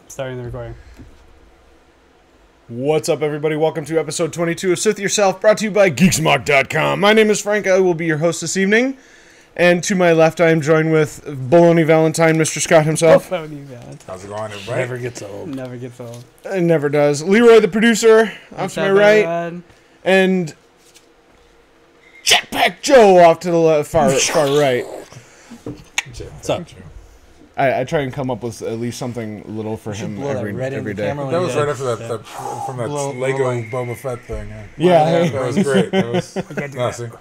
Starting the recording. What's up, everybody? Welcome to episode 22 of Sith Yourself, brought to you by Geeksmog.com. My name is Frank. I will be your host this evening. And to my left, I am joined with Baloney Valentine, Mr. Scott himself. Baloney Valentine. How's it going, everybody? Never gets old. Never gets old. It never does. Leroy, the producer, off to my right. And Jetpack Joe off to the far right. What's up? I try and come up with at least something little for him every day. That was right after that from that Lego Boba Fett thing. Yeah. That was great. That was awesome.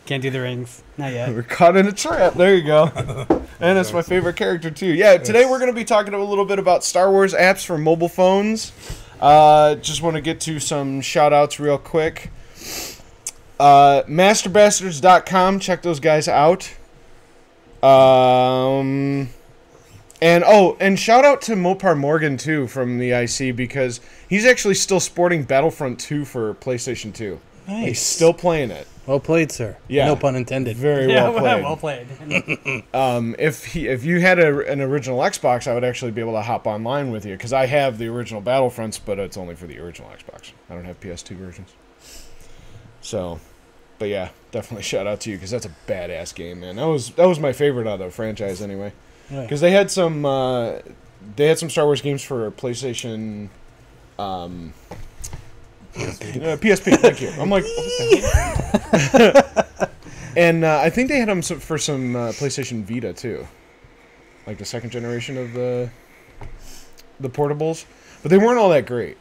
Can't do the rings. Not yet. We're caught in a trap. There you go. And that's my favorite character, too. Yeah, today we're going to be talking a little bit about Star Wars apps for mobile phones. Just want to get to some shout-outs real quick. Masterbastards.com. Check those guys out. And shout out to Mopar Morgan, too, from the IC, because he's actually still sporting Battlefront 2 for PlayStation 2. Nice. He's still playing it. Well played, sir. Yeah. No pun intended. Very well played. Well played. If you had an original Xbox, I would actually be able to hop online with you, because I have the original Battlefronts, but it's only for the original Xbox. I don't have PS2 versions. So, but yeah, definitely shout out to you, because that's a badass game, man. That was my favorite out of the franchise anyway. Because they had some Star Wars games for PlayStation, PSP. Thank you. I'm like, what the hell? And I think they had them for some PlayStation Vita too, like the second generation of the portables, but they weren't all that great.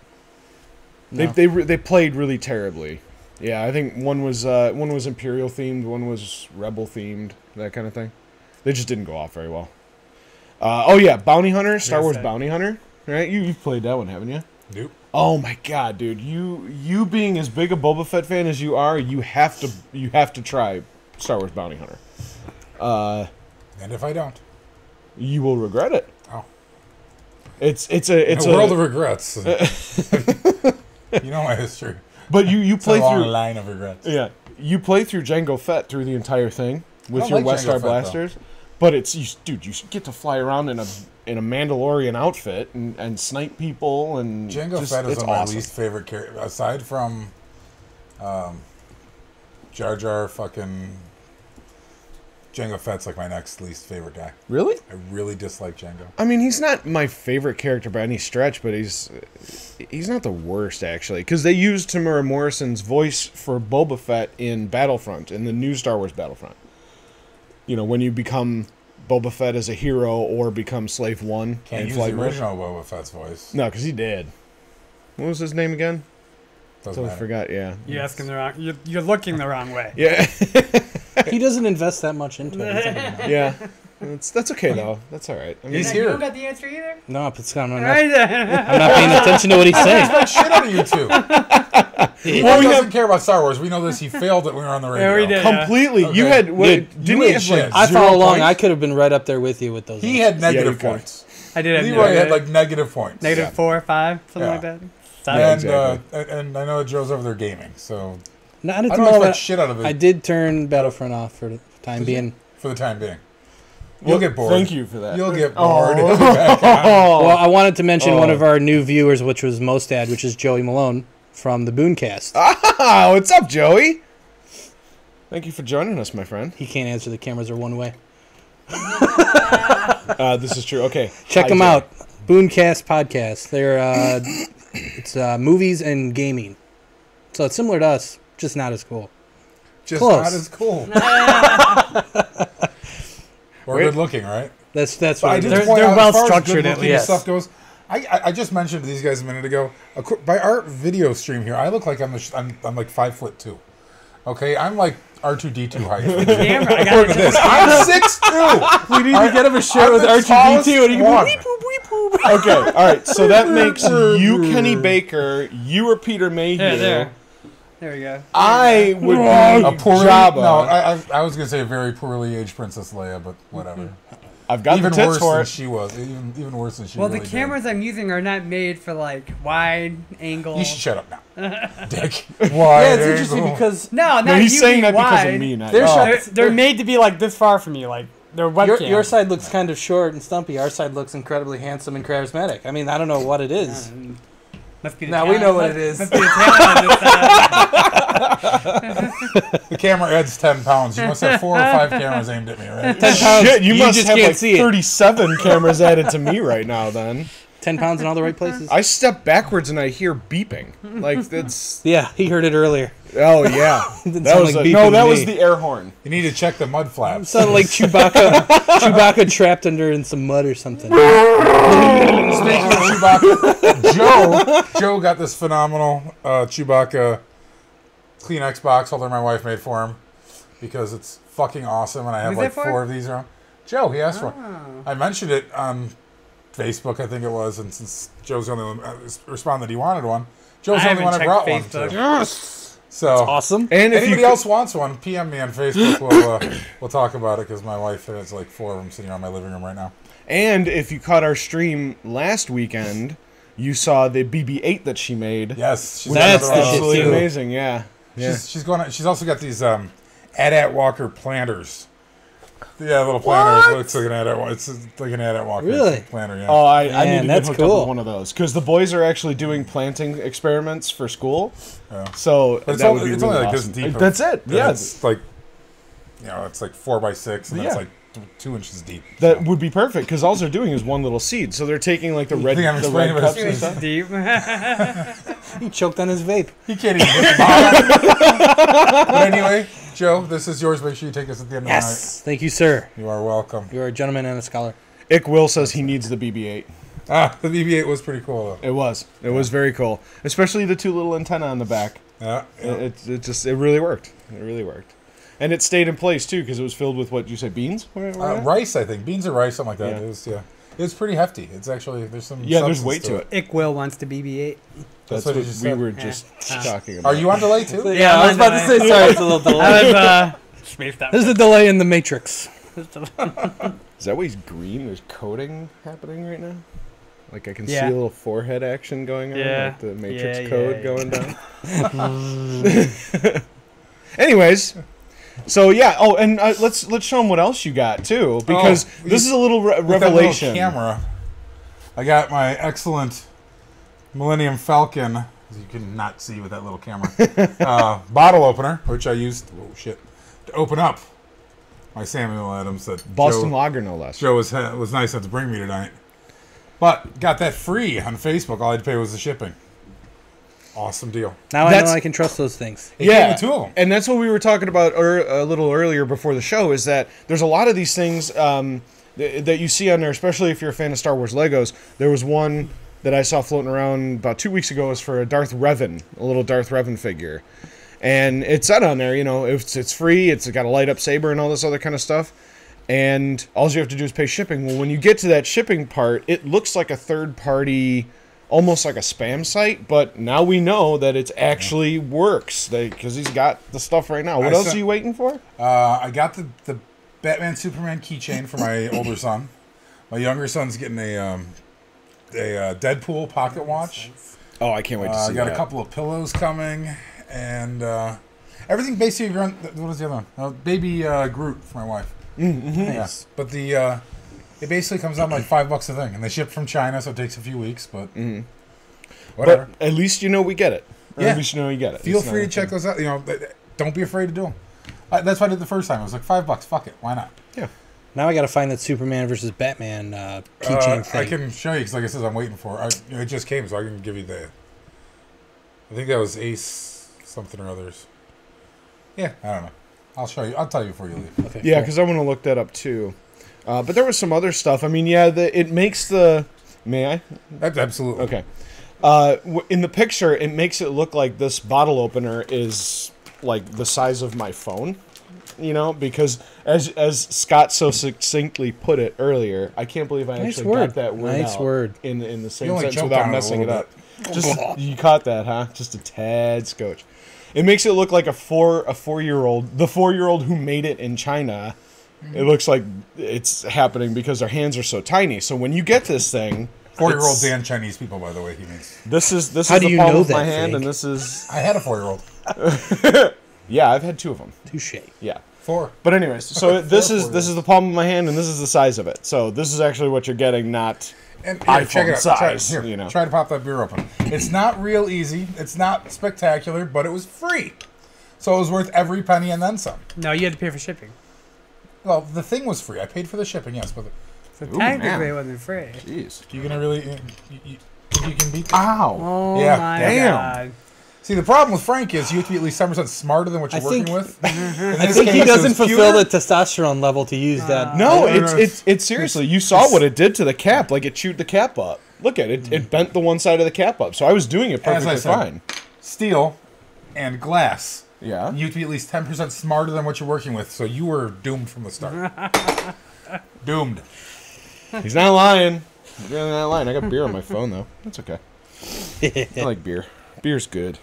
No. They played really terribly. Yeah, I think one was Imperial themed, one was Rebel themed, that kind of thing. They just didn't go off very well. Bounty Hunter, Star Wars Bounty Hunter, right? You've played that one, haven't you? Nope. Oh my God, dude! You being as big a Boba Fett fan as you are, you have to try Star Wars Bounty Hunter. And if I don't, you will regret it. Oh, it's a world of regrets. You know my history. But you play through through a line of regrets. Yeah, you play through Jango Fett through the entire thing with your like Westar Jango blasters. Fett, but you get to fly around in a Mandalorian outfit and snipe people and Jango Fett is my least favorite character aside from Jar Jar. Fucking Jango Fett's like my next least favorite guy. Really? I really dislike Jango. I mean, he's not my favorite character by any stretch, but he's not the worst, actually. Because they used Tamura Morrison's voice for Boba Fett in Battlefront, in the new Star Wars Battlefront. You know, when you become Boba Fett as a hero or become Slave 1. Can't use the original Boba Fett's voice. No, because he did. What was his name again? Doesn't I forgot, yeah. You're asking the wrong... You're looking the wrong way. Yeah. He doesn't invest that much into it. Yeah. That's okay, though. That's all right. I mean, he's here. You don't got the answer either? No, I'm not paying attention to what he's saying. Like shit out of you two. He doesn't care about Star Wars. We know this. He failed it when we were on the radio. Yeah, we did. Completely. Okay. You had... Dude, didn't he have shit. I zero follow along. points? I could have been right up there with you with those. He had negative you points. I did have Leroy had like negative points. negative 4 or 5, something like that. Yeah, And exactly. and I know that Joe's over there gaming, so Not at I the don't moment. expect shit out of it I did turn Battlefront off for the time being. for the time being. You'll get bored. Thank you for that. You'll get bored. It'll be back on. Well, I wanted to mention one of our new viewers, which was Mostad, which is Joey Malone from the Booncast. Ah, what's up, Joey? Thank you for joining us, my friend. He can't answer. The cameras are one way. This is true. Okay. Check Hi, them Joey. out. Booncast podcast. They're it's movies and gaming. So it's similar to us, just not as cool. Just Close. not as cool. Or good looking, right? That's But what I it just is. point they're out, well as far as structured, good at looking least. stuff goes. I just mentioned to these guys a minute ago. By our video stream here, I look like I'm like 5'2". Okay, I'm like R2D2 height. Camera, I According to this, I'm 6'2". We need to get him a shirt with R2D2 and he can be weep poop weep poop. Okay, all right. So that makes you Kenny Baker, you are Peter Mayhew. There we go. I would be a poorly, Jabba. No, I was gonna say a very poorly aged Princess Leia, but whatever. I've got even the tits worse for than it. she was. Even worse than she. Well, really the cameras I'm using are not made for like wide angle. did. You should shut up now, Dick. Yeah, it's interesting because no, not No, he's you saying being that because wide. of me. Not They're you. shot- They're made to be like this far from you, like They're webcam. Your side looks kind of short and stumpy. Our side looks incredibly handsome and charismatic. I mean, I don't know what it is. Must be the Now we know what it is. Must be the talent on this side. The camera adds 10 pounds. You must have 4 or 5 cameras aimed at me, right? 10 pounds. Shit, you must just have can't like see it. 37 cameras added to me right now. Then 10 pounds in all the right places. I step backwards and I hear beeping. Like that's. Yeah, he heard it earlier. Oh yeah, Didn't that sound was like a, beeping no. to That me. was the air horn. You need to check the mud flaps. Sounded like Chewbacca. Chewbacca trapped under in some mud or something. Speaking of Chewbacca, Joe got this phenomenal Chewbacca Kleenex box holder my wife made for him because it's fucking awesome, and I have Who's like that for? 4 of these around. Joe, he asked for it. I mentioned it on Facebook, I think it was, and since Joe's the only one responded that he wanted one, Joe's the only one I haven't brought checked one to. Facebook. So Awesome. And if anybody you else wants one, PM me on Facebook. We'll talk about it because my wife has like 4 of them sitting around my living room right now. and if you caught our stream last weekend, you saw the BB-8 that she made. Yes, she's That's got the another shit, one. Absolutely too. amazing. Yeah. Yeah. She's going. She's also got these AT-AT Walker planters. Yeah, little planter. It looks like an AT-AT. It's like an AT-AT Walker Really? planter. Yeah. Oh, I Man, need to get that's hooked up cool. with one of those because the boys are actually doing planting experiments for school. Yeah. So But it's that only- would be it's really only like this awesome. deep of- That's it. And Yeah, it's like, it's like 4x6, and Yeah. it's like 2 inches deep. that would be perfect because all they're doing is one little seed. So they're taking like the red, think I'm the explaining red what cups it's and doing? stuff. Deep. He choked on his vape. He can't even get the bottom. But anyway, Joe, this is yours. Make sure you take this at the end Yes. Thank you, sir. of the night. You are welcome. You are a gentleman and a scholar. Ick Will says he needs the BB-8. The BB-8 was pretty cool, though. It was. It was very cool, especially the 2 little antennae on the back. Yeah. It really worked. It really worked, and it stayed in place too because it was filled with what you say beans. Rice, I think. Beans or rice, something like that. Yeah. It was pretty hefty. It's actually, there's some Yeah, there's substance weight to it. Ick Will wants to BB-8. That's what what he just we said. were just talking about. Are you on delay, too? Yeah, I was about to say, sorry, it's a little delay. I was spaced out. There's a delay in the Matrix. Is that why he's green? There's coding happening right now. Like I can Yeah. see a little forehead action going on, Yeah. like the Matrix Yeah, code yeah. going down. Anyways, so yeah. Oh, and let's show them what else you got too, because this is a little With that little revelation. camera, I got my excellent Millennium Falcon, as you can not see with that little camera, bottle opener, which I used, to open up my Samuel Adams that Boston Joe, Lager, no less. Joe was nice enough to bring me tonight. But got that free on Facebook. All I had to pay was the shipping. Awesome deal. Now I That's- know I can trust those things. It came with 2 of them. And that's what we were talking about a little earlier before the show, is that there's a lot of these things that you see on there, especially if you're a fan of Star Wars Legos. There was one that I saw floating around about 2 weeks ago. It was for a Darth Revan, a little Darth Revan figure. And it said on there, it's free, it's got a light-up saber and all this other kind of stuff. And all you have to do is pay shipping. Well, when you get to that shipping part, it looks like a third-party, almost like a spam site, but now we know that it actually works because he's got the stuff right now. What else are you waiting for? I got the Batman Superman keychain for my older son. My younger son's getting a Deadpool pocket watch. Oh, I can't wait to I see got that. a couple of pillows coming, and everything basically around. What was the other one? Baby Groot for my wife. Nice. Yeah. But it basically comes out like $5 a thing, and they ship from China, so it takes a few weeks. But whatever. But at least you know we get it. Or Yeah. at least you know you get it. Feel It's free not to check those out. Don't be afraid to do them. That's what I did the first time. It was like $5. Fuck it. Why not? Yeah. Now I got to find that Superman versus Batman keychain thing. I can show you because, like I said, I'm waiting for it. It just came, so I can give you the. I think that was Ace something or others. Yeah, I don't know. I'll show you. I'll tell you before you leave. Okay, Yeah, cool. because I want to look that up too. But there was some other stuff. I mean, yeah, it makes the. May I? Absolutely. Okay. In the picture, it makes it look like this bottle opener is like the size of my phone. Because as Scott so succinctly put it earlier, I can't believe I Nice actually word. got that word Nice out word. in the You same only sentence choked without on it a messing it little up. Just you caught that, huh? Just a tad scotch. It makes it look like a 4-year-old, the 4-year-old who made it in China. It looks like it's happening because their hands are so tiny. So when you get this thing, 4-year-olds and Chinese people, by the way, he means. this is How the do you palm know of my that, hand, Frank? and this is I had a 4-year-old. yeah, I've had 2 of them. Touche. Yeah. 4. But anyways, so this is the palm of my hand, and this is the size of it. So this is actually what you're getting, not And here, check iPhone it out. size. Here, You know. try to pop that beer open. It's not real easy. It's not spectacular, but it was free. So it was worth every penny and then some. No, you had to pay for shipping. Well, the thing was free. I paid for the shipping, yes, but So Ooh, technically man. it wasn't free. Jeez. you gonna really you can beat that? Ow. Oh Yeah, my damn. god. See, the problem with Frank is you have to be at least 7% smarter than what you're I working think- with. I think he doesn't fulfill the testosterone level to use that. No, no, no. it's seriously. You saw what it did to the cap. Like it chewed the cap up. Look at it. It bent the one side of the cap up. So I was doing it As I perfectly said, fine. Steel and glass. Yeah. You have to be at least 10% smarter than what you're working with, so you were doomed from the start. Doomed. He's not lying. He's really not lying. I got beer on my phone though. That's okay. I like beer. Beer's good.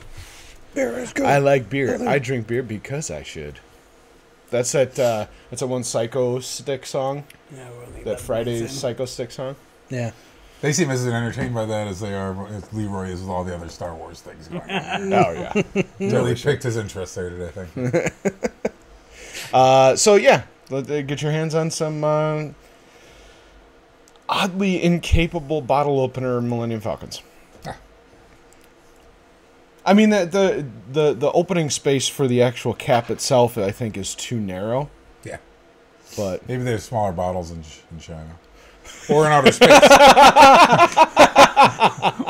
Beer is good. I like beer. I drink beer because I should. That's that one Psycho Stick song. Yeah, we'll leave That Friday's in. Psycho Stick song. Yeah. They seem as entertained by that as they are as Leroy is with all the other Star Wars things going on. Oh yeah. Really picked his interest there today, I think. So yeah, get your hands on some oddly incapable bottle opener Millennium Falcons. Ah. I mean the opening space for the actual cap itself, I think, is too narrow. Yeah. But Maybe there's smaller bottles in China. Or in outer space.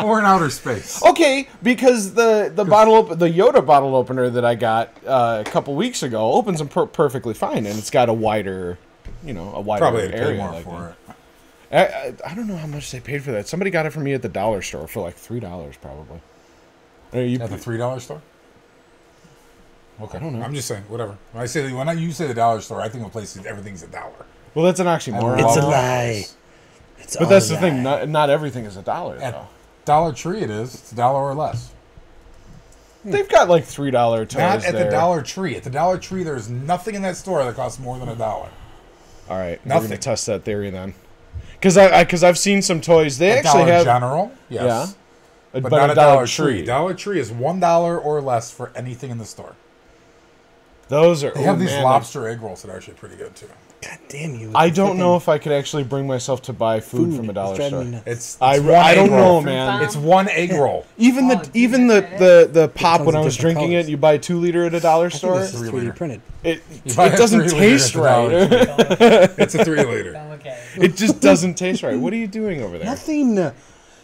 Or in outer space. okay, because the Yoda bottle opener that I got a couple weeks ago opens them perfectly fine, and it's got a wider, Probably had to pay area. more like for that. it. I don't know how much they paid for that. Somebody got it for me at the dollar store for like $3 probably. You At the $3 store? Okay. I don't know. I'm just saying, whatever. When you say the dollar store, I think of places everything's a dollar. well, that's an oxymoron. It's a Well, lie. It's But all that's a the thing. lie. Not everything is a dollar At though. Dollar Tree it is. It's a dollar or less. They've got like $3 toys Not at there. the Dollar Tree. At the Dollar Tree, there's nothing in that store that costs more than $1. All right, we're Nothing. gonna test that theory then. Because I've seen some toys. They actually Dollar have General, yes. but But not a a Dollar Tree. Dollar Tree is $1 or less for anything in the store. Those are. They have oh, these man, lobster egg rolls that are actually pretty good too. God damn you. I don't know if I could actually bring myself to buy food from a It's dollar driving store. me nuts. It's I one don't egg know, roll. man. It's one egg roll. Even Oh, the pop Tons when of I was different drinking colors. it, you buy a 2 liter at a dollar I think store. this is 3D printed. It buy a doesn't 3 liter taste at the Dollar right. Tree. It's a 3 liter. Okay. It just doesn't taste right. What are you doing over there? Nothing.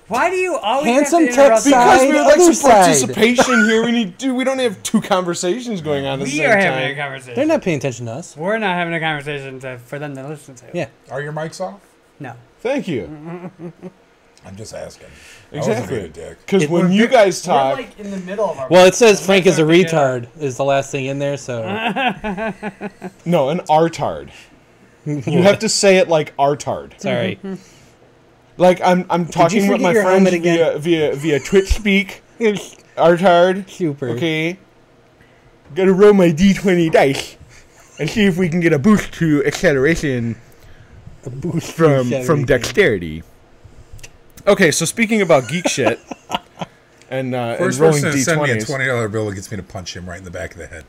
Why do you always Handsome have to interrupt tech Because side, we would like other some side. participation here. We don't have 2 conversations going on at the We same are having a time. conversation. They're not paying attention to us. We're not having a conversation for them to listen to. Yeah. Are your mics off? No. Thank you. I'm just asking. Exactly. I wasn't being a dick. Because We're when you vi- guys talk, We're like in the middle of our. Well, it says Frank is a Yeah. retard is the last thing in there, so. no, an artard. You have to say it like artard. Sorry. Like I'm talking with forget my your friends helmet again? via Twitch speak. Artard. Super. Okay. Gotta roll my D20 dice and see if we can get a boost to acceleration A boost from everything. dexterity. Okay, so speaking about geek shit and First rolling person to send me a D20s. $20 bill that gets me to punch him right in the back of the head.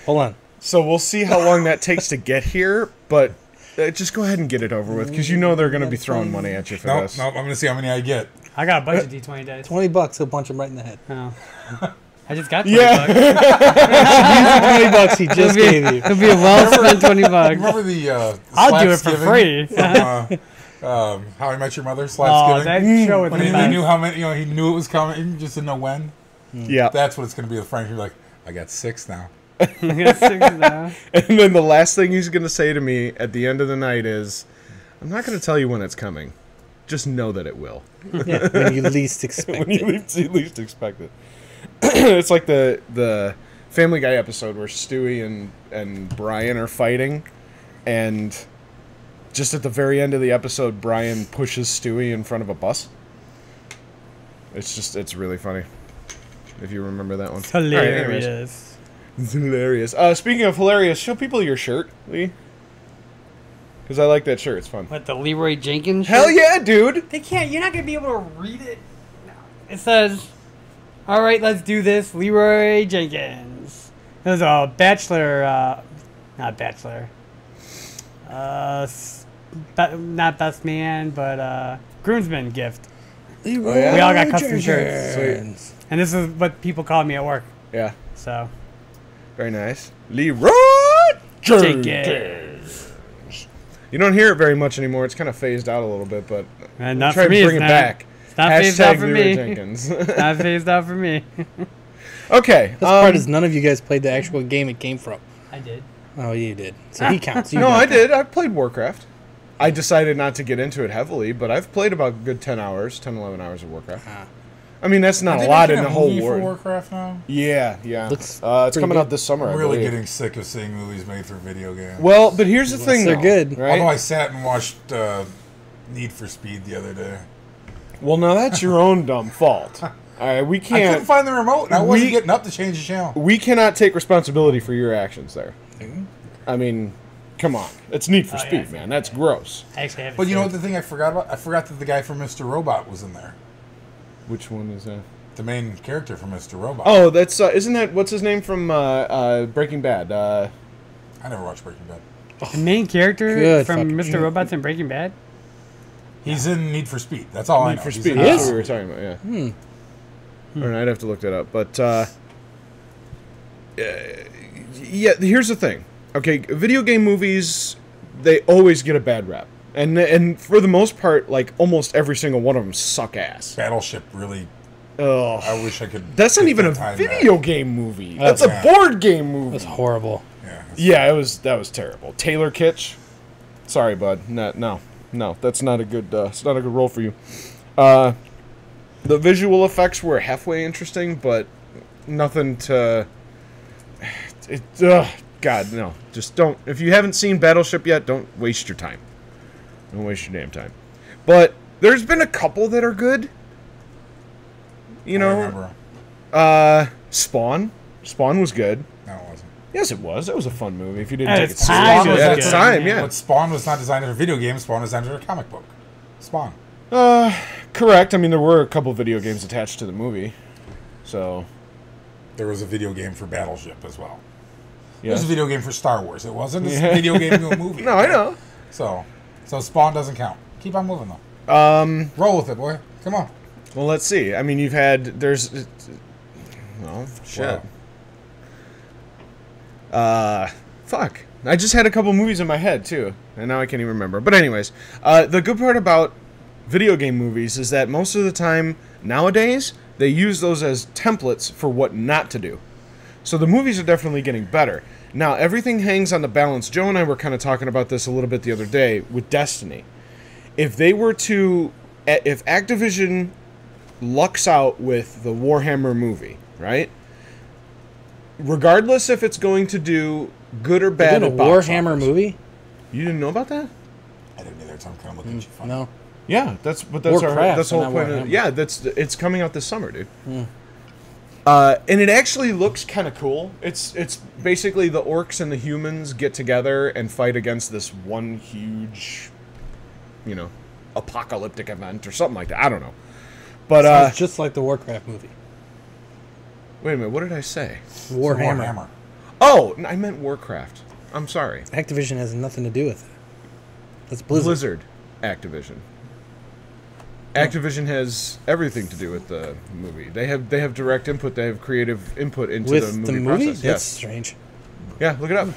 Hold on. So we'll see how long that takes to get here, but just go ahead and get it over with because you know they're going to be throwing money at you for Nope, this. I'm going to see how many I get. I got a bunch of D20 dice. $20, he'll punch him right in the head. Oh. I just got $20. Yeah. $20 he just gave you. It'll be a well spent $20. Remember the I'll do it for Slapsgiving free. From, How I Met Your Mother, Oh, Slapsgiving? that show with When the he best. knew how many, he knew it was coming, he just didn't know when. Yeah. That's what it's going to be with Frank. He'll be like, I got 6 now. I got 6 now. And then the last thing he's going to say to me at the end of the night is, I'm not going to tell you when it's coming. Just know that it will. Yeah, when you least expect When you least expect it. It's like the Family Guy episode where Stewie and Brian are fighting, and just at the very end of the episode, Brian pushes Stewie in front of a bus. It's really funny. If you remember that one. It's All right, anyways. hilarious. It's hilarious. Speaking of hilarious, show people your shirt, Lee. Because I like that shirt. It's fun. What, the Leroy Jenkins Hell shirt? yeah, dude! They can't. You're not going to be able to read it. No. It says, all right, let's do this. Leroy Jenkins. There's a bachelor, not bachelor. Not best man, but groomsman gift. yeah? We all got custom shirts. Jenkins. And this is what people call me at work. Yeah. So, Very nice. Leroy Jenkins. Jenkins. You don't hear it very much anymore. It's kind of phased out a little bit, but Not try for to me. bring it It's not. back. It's not phased out Hashtag for Leroy me. Jenkins. Not phased out for me. Okay. This part is none of you guys played the actual game it came from. I did. Oh, you did. So he counts. You No, got I that. did. I played Warcraft. I decided not to get into it heavily, but I've played about a good 10, 11 hours of Warcraft. Ah. I mean, that's not Are a they lot making in a the whole movie for war. Warcraft now? Yeah, yeah. Looks It's pretty coming good. out this summer, I'm I really believe. getting sick of seeing movies made for video games. Well, but here's the thing, they're though, good. right? Although I sat and watched Need for Speed the other day. Well, now that's your own dumb fault. All right, we I couldn't can't. find the remote, and I wasn't We- getting up to change the channel. We cannot take responsibility for your actions there. I mean, come on. It's Need for Oh, yeah, Speed, I see. man. That's gross. I actually have it. But you know what saved. the thing I forgot about? I forgot that the guy from Mr. Robot was in there. Which one is that? The main character from Mr. Robot. Oh, that's isn't that what's his name from Breaking Bad? I never watched Breaking Bad. The main character Good from fucking Mr. shit. Robots and Breaking Bad? He's in Need for Speed. That's all I Need know. for He's Speed. in- That's is? what we were talking about. Yeah. All right, I'd have to look that up, but yeah. Here's the thing. Okay, video game movies, they always get a bad rap, and for the most part, like almost every single one of them suck ass. Battleship really. Ugh. I wish I could. That's not get even a that time video back. game movie. Oh, That's yeah. a board game movie. That's horrible. Yeah. it's- Yeah, that was terrible. Taylor Kitsch. Sorry, bud. No, that's not a good. It's not a good role for you. The visual effects were halfway interesting, but nothing to. God, no. Just don't. If you haven't seen Battleship yet, don't waste your time. Don't waste your damn time. But there's been a couple that are good. You I know, remember. Spawn. Spawn was good. No, it wasn't. Yes, it was. That was a fun movie. If you didn't At take it its time, seriously, it was at its good. time, yeah. But Spawn was not designed as a video game. Spawn was designed as a comic book. Spawn. Correct. I mean, there were a couple video games attached to the movie, so There was a video game for Battleship as well. There yeah. was a video game for Star Wars. It wasn't a Yeah. video game to a movie. No, I know. So Spawn doesn't count. Keep on moving though. Roll with it, boy. Come on. Well, let's see. I mean, there's. Well, shit. Fuck. I just had a couple movies in my head too, and now I can't even remember. But anyways, the good part about video game movies is that most of the time nowadays they use those as templates for what not to do. So the movies are definitely getting better. Now everything hangs on the balance. Joe and I were kind of talking about this a little bit the other day with Destiny. If Activision lucks out with the Warhammer movie, right? Regardless if it's going to do good or They're bad doing at a box Warhammer office. movie? You didn't know about that? I didn't either, so I'm kind of looking at you funny. No. Yeah, that's Warcraft, that's the whole not point. Warhammer. Yeah, it's coming out this summer, dude. And it actually looks kind of cool. It's basically the orcs and the humans get together and fight against this one huge, apocalyptic event or something like that. I don't know. But Sounds just like the Warcraft movie. wait a minute, what did I say? Warhammer. Oh, I meant Warcraft. I'm sorry. Activision has nothing to do with it. That's Blizzard. Blizzard Activision. Activision has everything to do with the movie. They have direct input. They have creative input into With the movie process. That's Yes. strange. Yeah, look it up.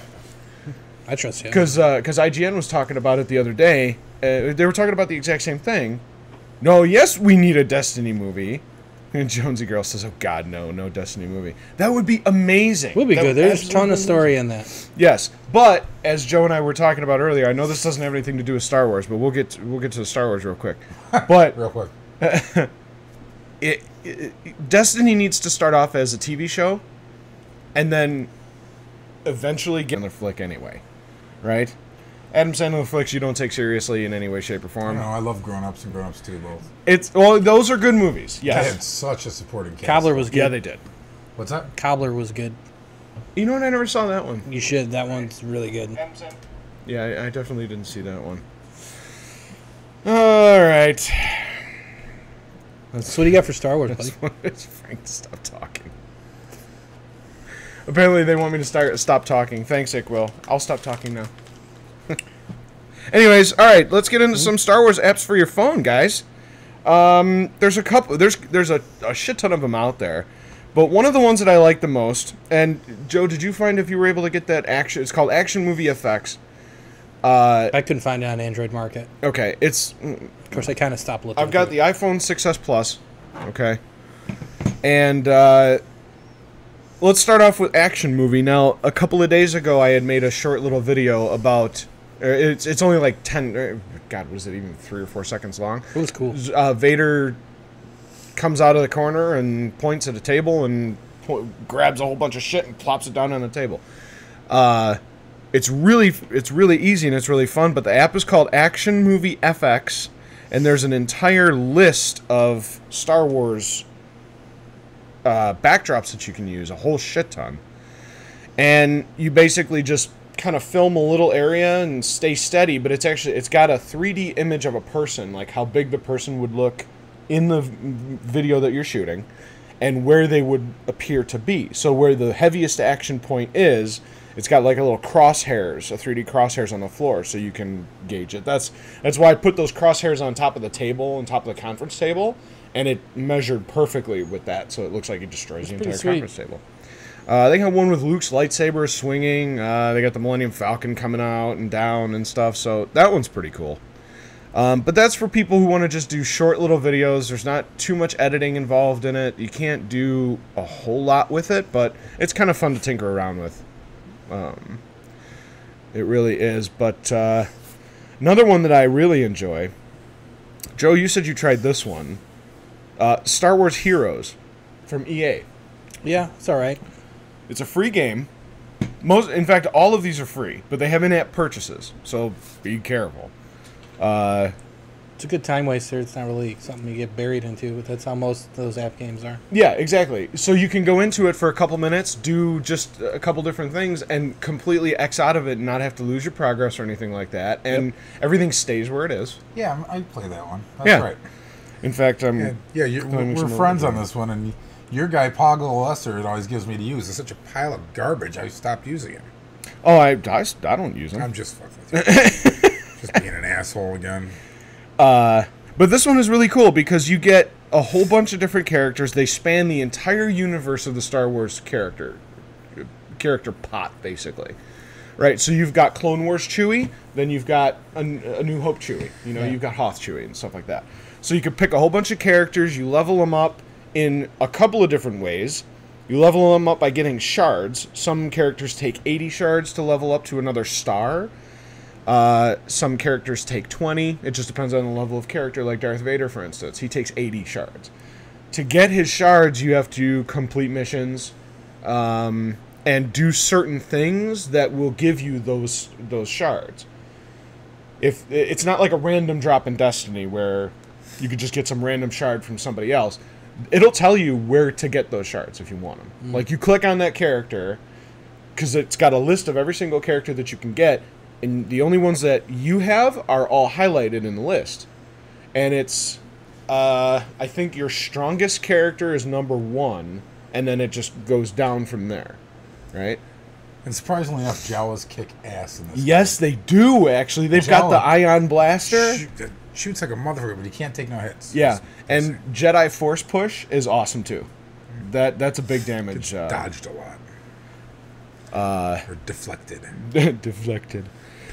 I trust you. Because IGN was talking about it the other day. They were talking about the exact same thing. No, yes, we need a Destiny movie. And Jonesy Girl says, "Oh God, no Destiny movie. That would be amazing. Would be That good. would There's a ton absolutely of story in that. Yes, but as Joe and I were talking about earlier, I know this doesn't have anything to do with Star Wars, but we'll get to the Star Wars real quick. But Real quick. Destiny needs to start off as a TV show, and then eventually get on the flick anyway, right? Adam Sandler flicks you don't take seriously in any way, shape, or I form. don't know. I love Grown Ups and Grown Ups 2 both. Those are good movies. They had Yes. such a supporting cast. Cobbler was good. Yeah, they did. What's that? Cobbler was good. You know what? I never saw that one. You should. That one's really good. Yeah, I definitely didn't see that one. All right. So what do you got for Star Wars, buddy? It's Frank to stop talking. Apparently they want me to stop talking. Thanks, Ickwill. I'll stop talking now. Anyways, all right, let's get into some Star Wars apps for your phone, guys. There's a couple. There's a shit ton of them out there, but one of the ones that I like the most. And Joe, did you find if you were able to get that action? It's called Action Movie FX. I couldn't find it on Android Market. Okay, it's. Of course, I kind of stopped looking. I've got the iPhone 6s Plus. Okay, and let's start off with Action Movie. Now, a couple of days ago, I had made a short little video about. It's only like 10. God, was it even 3 or 4 seconds long? It was cool. Vader comes out of the corner and points at a table and grabs a whole bunch of shit and plops it down on the table. It's really easy and it's really fun. But the app is called Action Movie FX, and there's an entire list of Star Wars backdrops that you can use, a whole shit ton. And you basically just kind of film a little area and stay steady, but it's got a 3D image of a person, like how big the person would look in the video that you're shooting and where they would appear to be. So where the heaviest action point is, it's got like a little crosshairs, a 3D crosshairs on the floor, so you can gauge it. That's why I put those crosshairs on top of the table, on top of the conference table, and it measured perfectly with that, so it looks like it destroys the entire conference table. They got one with Luke's lightsaber swinging. They got the Millennium Falcon coming out and down and stuff, so that one's pretty cool. But that's for people who want to just do short little videos. There's not too much editing involved in it. You can't do a whole lot with it, but it's kind of fun to tinker around with. It really is. But another one that I really enjoy, Joe, you said you tried this one. Star Wars Heroes from EA. Yeah, it's all right. It's a free game. In fact, all of these are free, but they have in-app purchases, so be careful. It's a good time waster. It's not really something you get buried into, but that's how most of those app games are. Yeah, exactly. So you can go into it for a couple minutes, do just a couple different things, and completely X out of it and not have to lose your progress or anything like that, and everything stays where it is. Yeah, I play that one. That's right. In fact, we're friends on this one, and your guy Poggle Lesser, it always gives me to use. It's such a pile of garbage. I stopped using him. Oh, I don't use them. I'm just fucking with you. Just being an asshole again. But this one is really cool because you get a whole bunch of different characters. They span the entire universe of the Star Wars character pot, basically. Right, so you've got Clone Wars Chewie, then you've got a New Hope Chewie. You've got Hoth Chewie and stuff like that. So you can pick a whole bunch of characters, you level them up in a couple of different ways. You level them up by getting shards. Some characters take 80 shards to level up to another star. Some characters take 20. It just depends on the level of character, like Darth Vader, for instance. He takes 80 shards. To get his shards, you have to complete missions and do certain things that will give you those shards. If it's not like a random drop in Destiny where you could just get some random shard from somebody else. It'll tell you where to get those shards if you want them. Like, you click on that character, because it's got a list of every single character that you can get, and the only ones that you have are all highlighted in the list. And it's, I think your strongest character is number 1, and then it just goes down from there, right? And surprisingly enough, Jawas kick ass in this Yes, game. they do, actually. They've got the Ion Blaster. Shoots like a motherfucker, but he can't take no hits. Yeah, and Jedi Force Push is awesome too. That's a big damage. Dodged a lot. Or deflected. Deflected.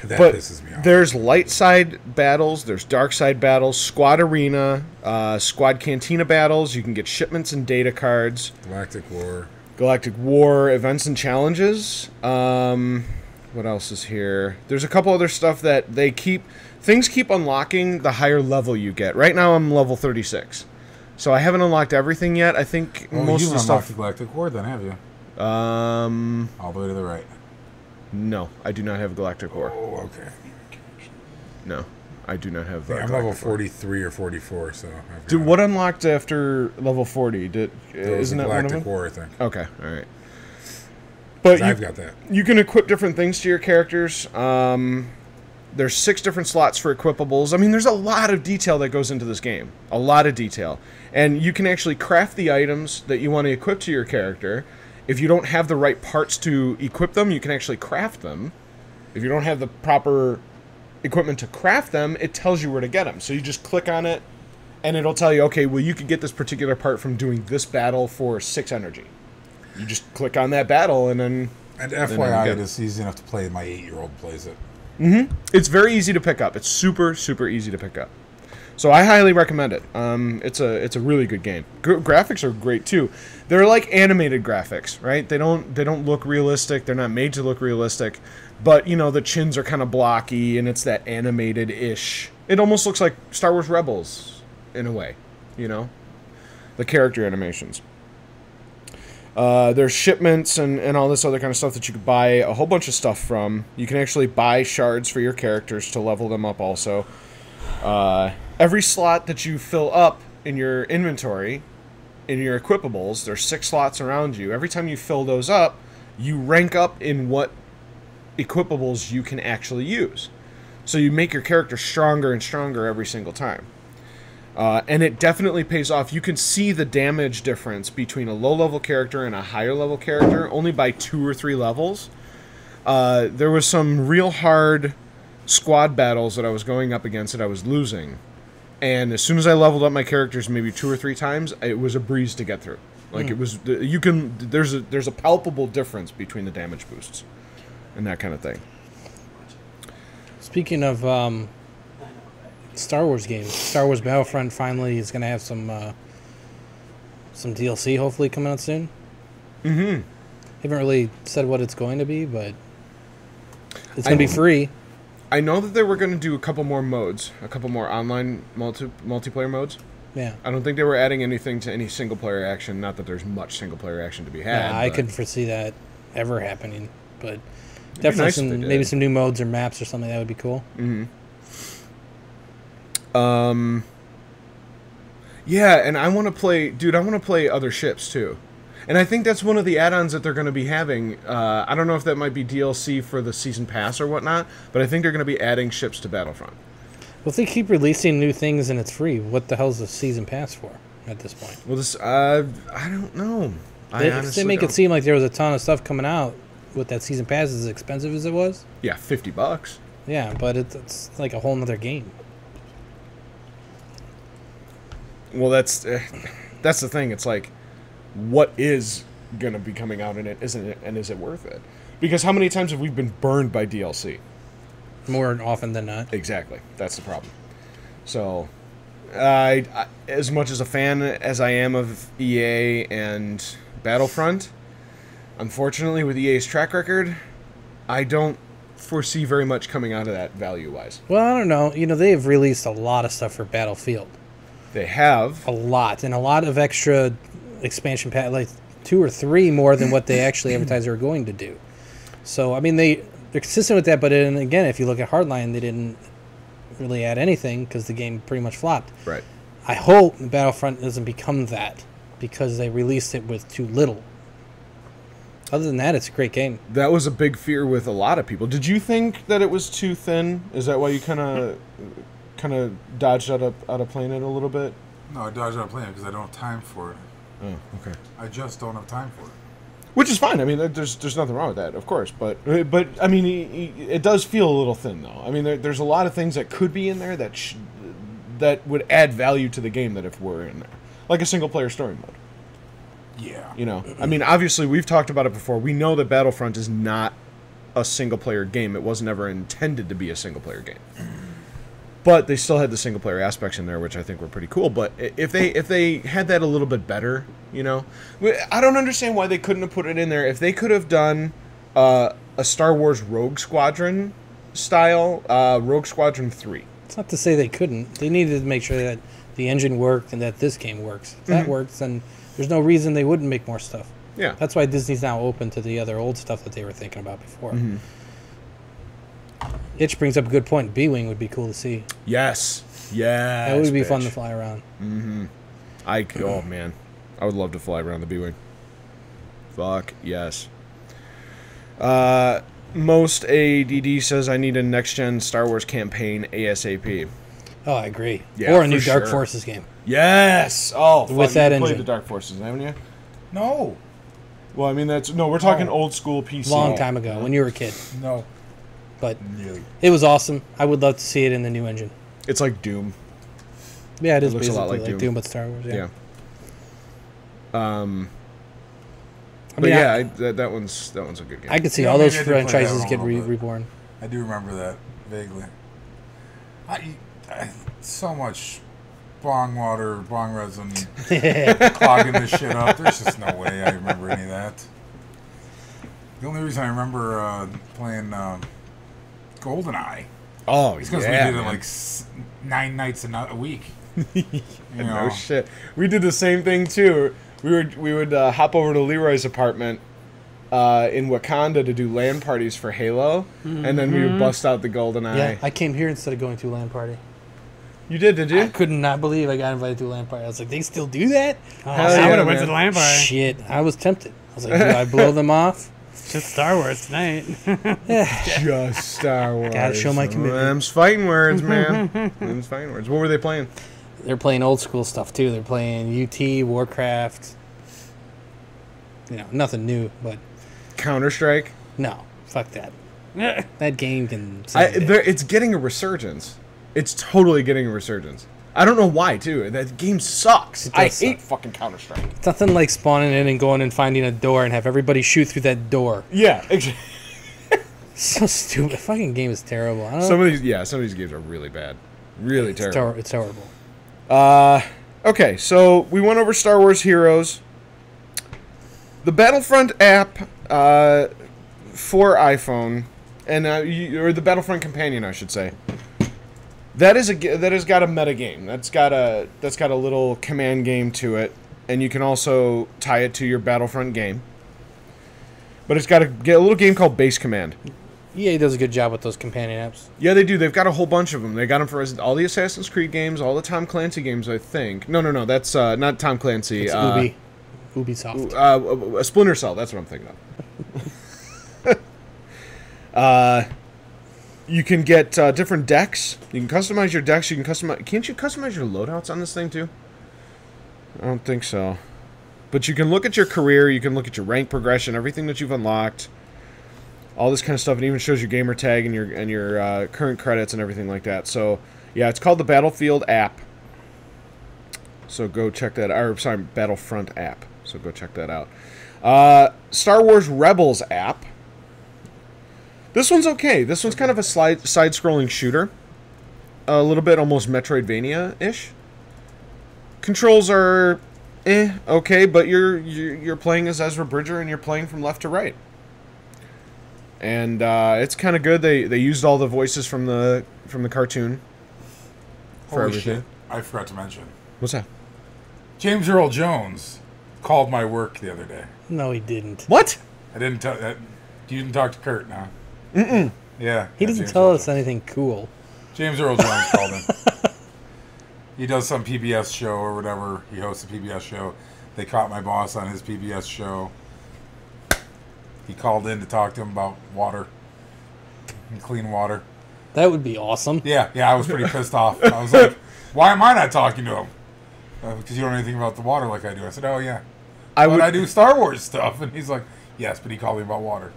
That but pisses me off. There's light side battles, there's dark side battles, squad arena, squad cantina battles. You can get shipments and data cards. Galactic War events and challenges. What else is here? There's a couple other stuff that things keep unlocking the higher level you get. Right now I'm level 36. So I haven't unlocked everything yet. I think most of the stuff... You've unlocked the Galactic War then, have you? All the way to the right. No, I do not have Galactic War. Oh, okay. No, I do not have I'm level 43 or 44, so... Dude, what unlocked after level 40? Isn't that one of them? Galactic War, I think. Okay, alright. But I've got that. You can equip different things to your characters. There's 6 different slots for equipables. I mean, there's a lot of detail that goes into this game. A lot of detail. And you can actually craft the items that you want to equip to your character. If you don't have the right parts to equip them, you can actually craft them. If you don't have the proper equipment to craft them, it tells you where to get them. So you just click on it, and it'll tell you, okay, well, you could get this particular part from doing this battle for 6 energy. You just click on that battle, and then... And FYI, it is easy enough to play. My 8-year-old plays it. Mm-hmm. It's very easy to pick up. It's super, super easy to pick up. So I highly recommend it. It's a really good game. Graphics are great too. They're like animated graphics, right? They don't look realistic. They're not made to look realistic, but you know the chins are kind of blocky, and it's that animated-ish. It almost looks like Star Wars Rebels in a way, you know, the character animations. There's shipments and all this other kind of stuff that you could buy a whole bunch of stuff from. You can actually buy shards for your characters to level them up also. Every slot that you fill up in your inventory, in your equipables, there's 6 slots around you. Every time you fill those up, you rank up in what equipables you can actually use. So you make your character stronger and stronger every single time. And it definitely pays off. You can see the damage difference between a low-level character and a higher-level character only by 2 or 3 levels. There was some real hard squad battles that I was going up against that I was losing. And as soon as I leveled up my characters maybe 2 or 3 times, it was a breeze to get through. Like it was, there's a palpable difference between the damage boosts and that kind of thing. Speaking of Star Wars games, Star Wars Battlefront finally is going to have some DLC hopefully coming out soon. Mm-hmm. Haven't really said what it's going to be, but it's going to be free. I know that they were going to do a couple more modes, a couple more online multiplayer modes. Yeah. I don't think they were adding anything to any single-player action. Not that there's much single-player action to be had. Yeah, I couldn't foresee that ever happening, but definitely nice maybe some new modes or maps or something that would be cool. Mm-hmm. Yeah, and I want to play other ships too. And I think that's one of the add-ons that they're going to be having. I don't know if that might be DLC for the season pass or whatnot, but I think they're going to be adding ships to Battlefront. Well, if they keep releasing new things and it's free, what the hell's the season pass for at this point? Well, I don't know. They make it seem like there was a ton of stuff coming out with that season pass as expensive as it was. Yeah, $50. Yeah, but it's like a whole nother game. Well, that's the thing. It's like, what is going to be coming out in it, isn't it? And is it worth it? Because how many times have we been burned by DLC? More often than not. Exactly. That's the problem. So, I as much as a fan as I am of EA and Battlefront, unfortunately, with EA's track record, I don't foresee very much coming out of that value-wise. Well, I don't know. You know, they have released a lot of stuff for Battlefield. They have. A lot. And a lot of extra expansion pack, like 2 or 3 more than what they actually advertised they were going to do. So, I mean, they're consistent with that, but then again, if you look at Hardline, they didn't really add anything because the game pretty much flopped. Right. I hope Battlefront doesn't become that because they released it with too little. Other than that, it's a great game. That was a big fear with a lot of people. Did you think that it was too thin? Is that why you kind of dodged out of playing it a little bit? No, I dodged out of playing it because I don't have time for it. Oh, okay. I just don't have time for it. Which is fine. I mean, there's nothing wrong with that, of course. But I mean, it does feel a little thin, though. I mean, there's a lot of things that could be in there that would add value to the game that if we're in there, like a single player story mode. Yeah. You know, I mean, obviously we've talked about it before. We know that Battlefront is not a single player game. It was never intended to be a single player game. But they still had the single player aspects in there, which I think were pretty cool. But if they had that a little bit better, you know, I don't understand why they couldn't have put it in there. If they could have done a Star Wars Rogue Squadron style, Rogue Squadron 3. It's not to say they couldn't. They needed to make sure that the engine worked and that this game works. If that works, then there's no reason they wouldn't make more stuff. Yeah. That's why Disney's now open to the other old stuff that they were thinking about before. Mm-hmm. Itch brings up a good point. B-Wing would be cool to see. Yes. Yeah. That would be fun to fly around. Mm-hmm. Oh, man. I would love to fly around the B-Wing. Fuck, yes. Most ADD says I need a next-gen Star Wars campaign ASAP. Oh, I agree. Yeah, or a new for Dark sure. Forces game. Yes! Oh, fuck. With that you played engine. the Dark Forces, haven't you? No. Well, I mean, we're talking old school PC. Long time ago, when you were a kid. No. But Nearly. it was awesome. I would love to see it in the new engine. It's like Doom. Yeah, it is looks a basically lot like like Doom, but Star Wars. Yeah. But yeah, that one's a good game. I could see Yeah, all those maybe I did play that franchises one get a little bit. reborn. I do remember that vaguely. So much bong water, bong resin, clogging this shit up. There's just no way I remember any of that. The only reason I remember playing GoldenEye oh, is because we did it like 9 nights a week. No shit. We did the same thing too. We would hop over to Leroy's apartment in Wakanda to do LAN parties for Halo, and then we would bust out the GoldenEye. Yeah, I came here instead of going to a LAN party. You did you? I could not believe I got invited to a LAN party. I was like, they still do that? Oh, Hell I yeah, would have went to man. the LAN party. Shit, I was tempted. I was like, do I blow them off? Just Star Wars tonight. Just Star Wars. Gotta show my commitment. Them's fighting words, man. Them's fighting words. What were they playing? They're playing old school stuff too. They're playing UT, Warcraft. Nothing new, but Counter-Strike? no, fuck that. That game can. suck dick. It's getting a resurgence. It's totally getting a resurgence. I don't know why, too. That game sucks. It I does hate suck. fucking Counter-Strike. It's nothing like spawning in and going and finding a door and have everybody shoot through that door. Yeah. So stupid. Fucking game is terrible. I don't Some know. of these games are really bad. Really terrible. It's terrible. Okay, so we went over Star Wars Heroes. The Battlefront app for iPhone, and or the Battlefront Companion, I should say. That has got a meta game. That's got a little command game to it, and you can also tie it to your Battlefront game. But it's got a little game called Base Command. EA does a good job with those companion apps. Yeah, they do. They've got a whole bunch of them. They got them for all the Assassin's Creed games, all the Tom Clancy games, I think. No, that's not Tom Clancy. It's Ubisoft. Splinter Cell, that's what I'm thinking of. You can get different decks. You can customize your decks. Can't you customize your loadouts on this thing too? I don't think so. But you can look at your career. You can look at your rank progression, everything that you've unlocked. All this kind of stuff. It even shows your gamer tag and your current credits and everything like that. So, yeah, it's called the Battlefield app. So go check that out. Or, sorry, Battlefront app. So go check that out. Star Wars Rebels app. This one's okay. This one's kind of a side-scrolling shooter. A little bit almost Metroidvania-ish. Controls are okay, but you're playing as Ezra Bridger and you're playing from left to right. And it's kind of good. They used all the voices from the cartoon for Holy everything. shit. I forgot to mention. What's that? James Earl Jones called my work the other day. No, he didn't. What? I didn't tell that. You didn't talk to Kurt, no? Yeah. He yeah, doesn't James tell Earl us Jones. anything cool. James Earl Jones called him. He does some PBS show or whatever. He hosts a PBS show. They caught my boss on his PBS show. He called in to talk to him about water and clean water. That would be awesome. Yeah, I was pretty pissed off. I was like, why am I not talking to him? Because you don't know anything about the water like I do. I said, oh, yeah. I do Star Wars stuff. And he's like, yes, but he called me about water.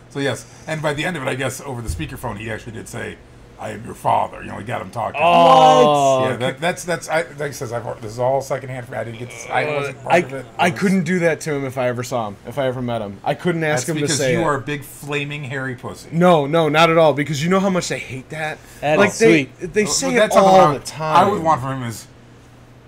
So yes. And by the end of it, I guess, over the speakerphone, he actually did say, I am your father. He got him talking. Oh, Yeah, that's like I says, this is all secondhand for me. I didn't get to, I wasn't part of it. I couldn't do that to him if I ever saw him. If I ever met him, I couldn't ask That's him to because say you it. are a big flaming hairy pussy. No, not at all. Because you know how much they hate that. That like is sweet. They say But it that's not all what the time. I would want from him is,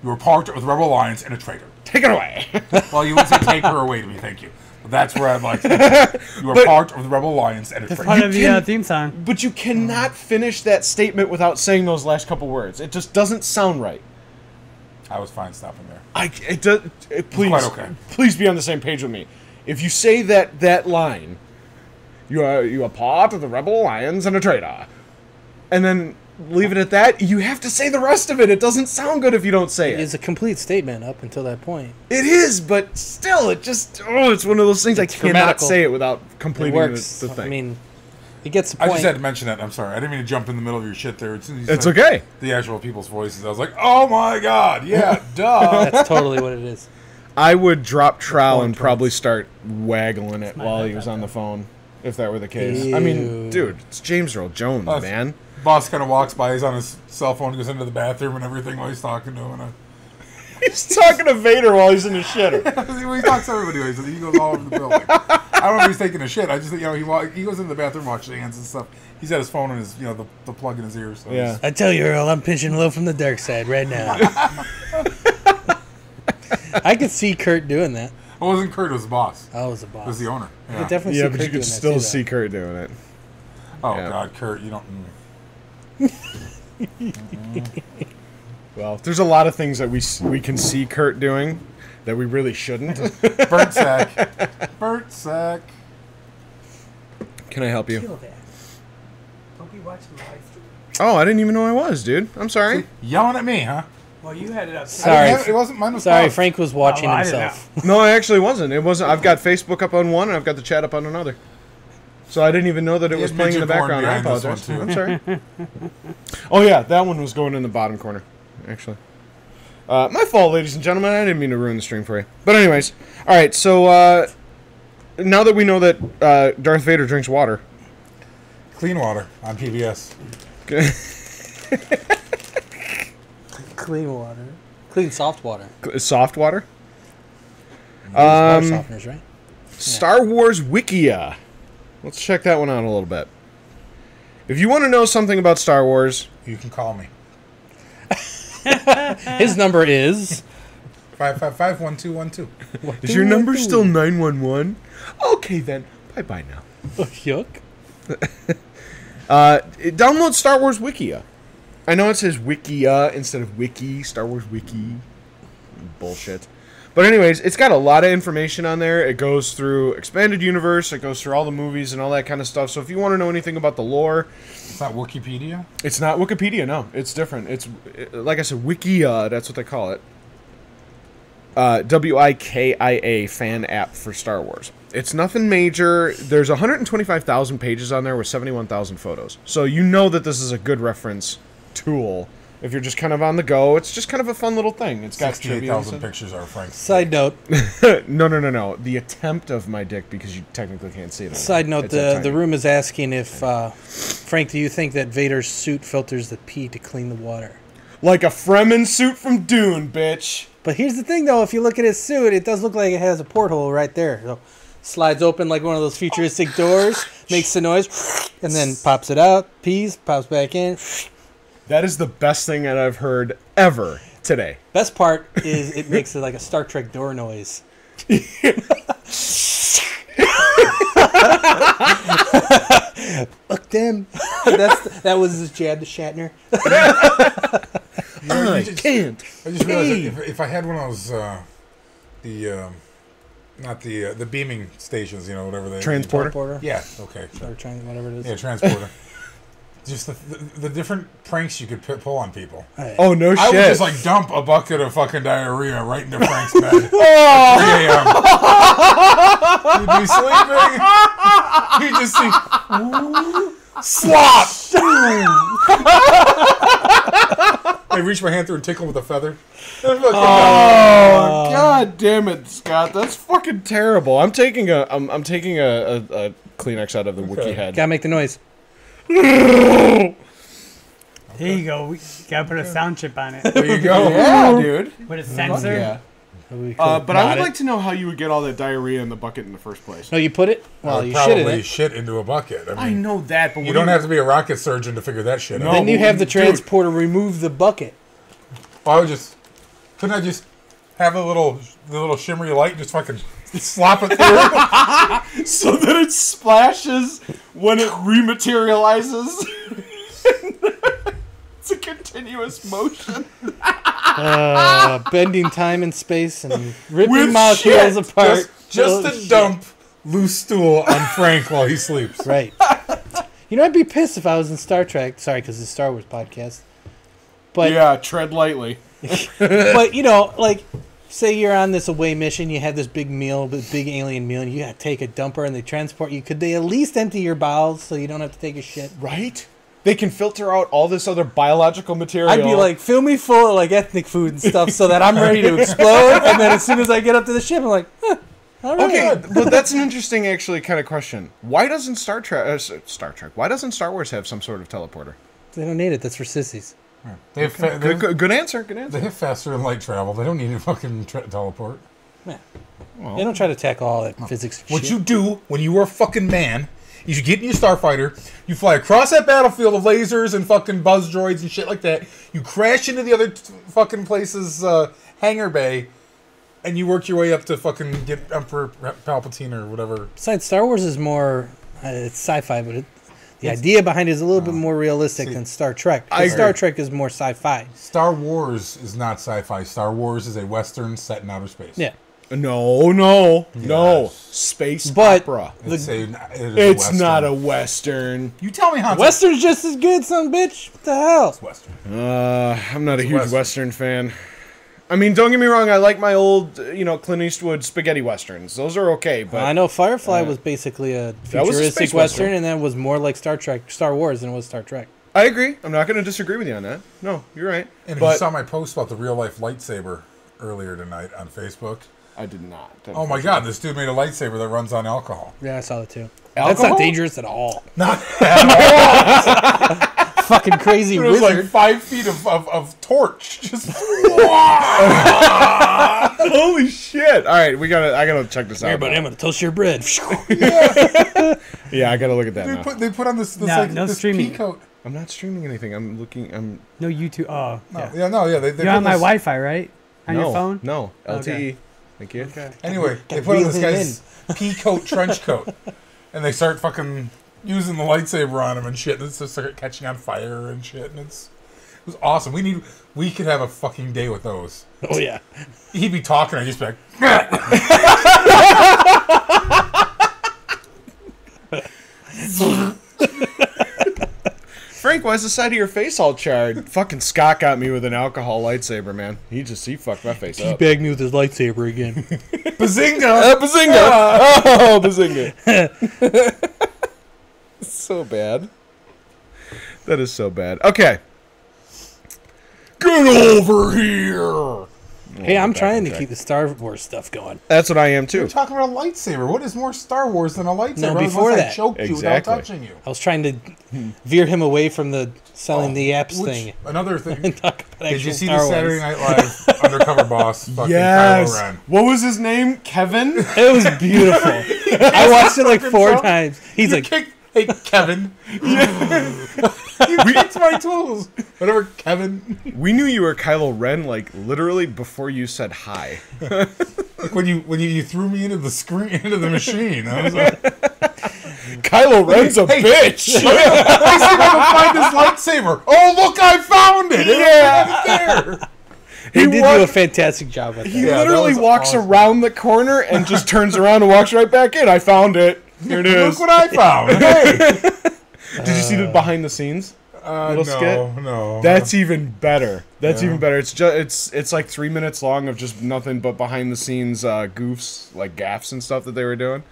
you were part of the Rebel Alliance and a traitor. Take it away. Well, you would say take her away to me, thank you. But that's where I'd like to You are part of the Rebel Alliance and a It's traitor. part of the theme song. But you cannot finish that statement without saying those last couple words. It just doesn't sound right. I was fine stopping there. Please, quite okay. Please be on the same page with me. If you say that line, you are part of the Rebel Alliance and a traitor, and then leave it at that, you have to say the rest of it. It doesn't sound good if you don't say it. It's a complete statement up until that point. It is, but still, it's one of those things It's I cannot grammatical. say it without It completing works. the thing. I mean, it gets the I point. just had to mention that. I'm sorry. I didn't mean to jump in the middle of your shit there. As soon as you It's said okay. The actual people's voices. I was like, oh my god, yeah, duh. That's totally what it is. I would drop trowel Porn and probably start waggling it my while bad, he was bad, on the bad. phone, if that were the case. I mean, dude, it's James Earl Jones, man. Boss kind of walks by. He's on his cell phone, goes into the bathroom and everything while he's talking to him. He's talking to Vader while he's in the shitter. He talks to everybody. He goes all over the building. I don't know if he's taking a shit. I just, he goes into the bathroom, washes his hands and stuff. He's got his phone and his, the plug in his ear. So Yeah. I tell you, Earl, I'm pinching low from the dark side right now. I could see Kurt doing that. It wasn't Kurt, it was the boss. I was a It boss. was the owner. I Yeah. could definitely Yeah, see but Kurt you doing could that still too, see Kurt doing it. Oh, Yeah. God, Kurt, you don't... Well, there's a lot of things that we can see Kurt doing that we really shouldn't. Burnt sack. Burnt sack. Can I help you? Kill that. Don't be watching the live stream. Oh, I didn't even know I was, dude. I'm sorry. Yelling at me, huh? Well, you had it up. I Sorry. didn't have- it wasn't mine. Was Sorry, paused. Frank was watching Oh, I didn't himself. No, I actually wasn't. It wasn't. I've got Facebook up on one, and I've got the chat up on another. So I didn't even know that it He was had playing in the midget porn background. I behind this apologize. one, I'm sorry. Oh yeah, that one was going in the bottom corner, actually. My fault, ladies and gentlemen. I didn't mean to ruin the stream for you. But anyways, all right. So now that we know that Darth Vader drinks water, Clean water on PBS. Clean water. Clean soft water. soft water. Bar softeners, right? Star Wars Wikia. Let's check that one out a little bit. If you want to know something about Star Wars, You can call me. His number is 555-1212. is your number still 911? Okay then. Bye now. Yuck. Download Star Wars Wikia. I know it says Wikia instead of Wiki. Star Wars Wiki. Bullshit. But anyways, it's got a lot of information on there. It goes through Expanded Universe. It goes through all the movies and all that kind of stuff. So if you want to know anything about the lore, It's not Wikipedia? it's not Wikipedia. No, it's different. It's like I said, Wikia. That's what they call it. WIKIA fan app for Star Wars. It's nothing major. There's 125,000 pages on there with 71,000 photos. So you know that this is a good reference tool. If you're just kind of on the go, it's just kind of a fun little thing. It's got trivia. 68,000 pictures are Frank's. Side note. No. The attempt of my dick, because you technically can't see it. Side note. It's that The tiny. room is asking if Frank, do you think that Vader's suit filters the pee to clean the water? Like a Fremen suit from Dune, bitch. But here's the thing, though. If you look at his suit, it does look like it has a porthole right there. So slides open like one of those futuristic doors, makes the noise, and then pops it out, pees, pops back in. That is the best thing that I've heard ever today. Best part is it makes it like a Star Trek door noise. Fuck them. That was his jab to Shatner. I can't. I just realized that if I had one of those, not the beaming stations, whatever they... Transporter? Porter. Yeah, okay. Or trying whatever it is. Yeah, transporter. Just the different pranks you could pull on people. Oh, no shit. I would just like dump a bucket of fucking diarrhea right into Frank's bed. 3 a.m. You'd be sleeping. You just see slop. I reach my hand through and tickle with a feather. Oh, god damn it, Scott. That's fucking terrible. I'm taking a Kleenex out of the Wookiee head. Gotta make the noise. There you go. We gotta put a sound chip on it There you go. Yeah, dude. with a sensor. Yeah. We could But I mod would it. like to know how you would get all that diarrhea in the bucket in the first place. No, you put it. I Well, would you shit in probably it. shit into a bucket. I know that, but You don't have to be a rocket surgeon to figure that shit out. Then you but have the dude. transporter remove the bucket. Couldn't I just have the little shimmery light and just fucking slop it through? so that it splashes when it rematerializes. It's a continuous motion. Bending time and space and ripping With molecules shit. apart. Just Oh, to shit. dump loose stool on Frank while he sleeps. Right. I'd be pissed if I was in Star Trek. Sorry, because it's a Star Wars podcast. But Yeah, tread lightly. but like, say you're on this away mission, you have this big meal, this big alien meal, and you gotta take a dumper and they transport you. Could they at least empty your bowels so you don't have to take a shit? Right? they can filter out all this other biological material. I'd be like, fill me full of like ethnic food and stuff so that I'm ready to explode. And then as soon as I get up to the ship, I'm like, huh, all right. okay, but that's an interesting, actually, kind of question. Why doesn't Star Trek? Why doesn't Star Wars have some sort of teleporter? They don't need it. That's for sissies. They have Good answer. Good answer. they have faster than light travel. They don't need to fucking teleport. Yeah. Well, They don't try to tackle all that physics What shit. you do when you were a fucking man is you get in your starfighter, you fly across that battlefield of lasers and fucking buzz droids and shit like that. You crash into the other fucking place's hangar bay, and you work your way up to fucking get Emperor Palpatine or whatever. Besides, Star Wars is more, it's sci-fi, but the idea behind it is a little bit more realistic than Star Trek. I agree. Star Trek is more sci-fi. Star Wars is not sci-fi. Star Wars is a western set in outer space. Yeah. No. Space But opera. It's Not a Western. You tell me how it's Western's just as good, son bitch. What the hell? Western. I'm not a huge Western. Western fan. I mean, don't get me wrong. I like my old, Clint Eastwood spaghetti westerns. Those are okay, but I know Firefly was basically a that was a futuristic space Western, Western. and that was more like Star Wars than it was Star Trek. I agree. I'm not going to disagree with you on that. No, you're right. And if but you saw my post about the real life lightsaber earlier tonight on Facebook. I did not. Oh my god, this dude made a lightsaber that runs on alcohol. Yeah, I saw that too. Alcohol? That's not dangerous at all. Not Fucking crazy It was wizard. like 5 feet of torch. Just Holy shit! All right, I gotta check this out. Here, buddy, I'm gonna toast your bread. Yeah, I gotta look at that now. they put on this No, like no this streaming. pea coat. I'm not streaming anything. I'm looking. I'm No YouTube. Oh, yeah. They You're on put my this- Wi-Fi, right? On your phone? No, LTE. Okay. Thank you. Okay. Anyway, they put on this reel him guy's pea coat trench coat, and they start fucking using the lightsaber on him and shit. And it's just start catching on fire and shit. And it was awesome. We could have a fucking day with those. Oh yeah. He'd be talking, I'd just be like, Frank, why is the side of your face all charred? Fucking Scott got me with an alcohol lightsaber, man. He fucked my face up. Bagged me with his lightsaber again. Bazinga! Bazinga! Oh, Bazinga. So bad. That is so bad. Okay. Get over here! Hey, I'm back trying on to track. keep the Star Wars stuff going. That's what I am, You're too. talking about a lightsaber. What is more Star Wars than a lightsaber? No, Unless before I that. choked you Exactly. without touching you. I was trying to veer him away from the selling the apps Which- thing Another thing. and talk about Did you actual see Star the Saturday Wars. Night Live undercover boss? Fucking Yes! Kylo Ren. What was his name? Kevin? It was beautiful. I watched it like 4 himself. times. He's like, Hey, Kevin. You kicked my tools. Whatever, Kevin. We knew you were Kylo Ren, like, literally before you said hi. When you threw me into the screen, into the machine, I was like, Kylo Ren's a bitch! I see if I can find this lightsaber. Oh, look, I found it. Yeah. It was there. they did wa- do a fantastic job with He that. Yeah, that literally was walks awesome. around the corner and just turns around and walks right back in. I found it. Here it is. Look what I found. Hey. Did you see the behind the scenes? Little skit? No. That's even better. That's Yeah. even better. It's just it's like 3 minutes long of just nothing but behind the scenes goofs, like gaffes and stuff that they were doing.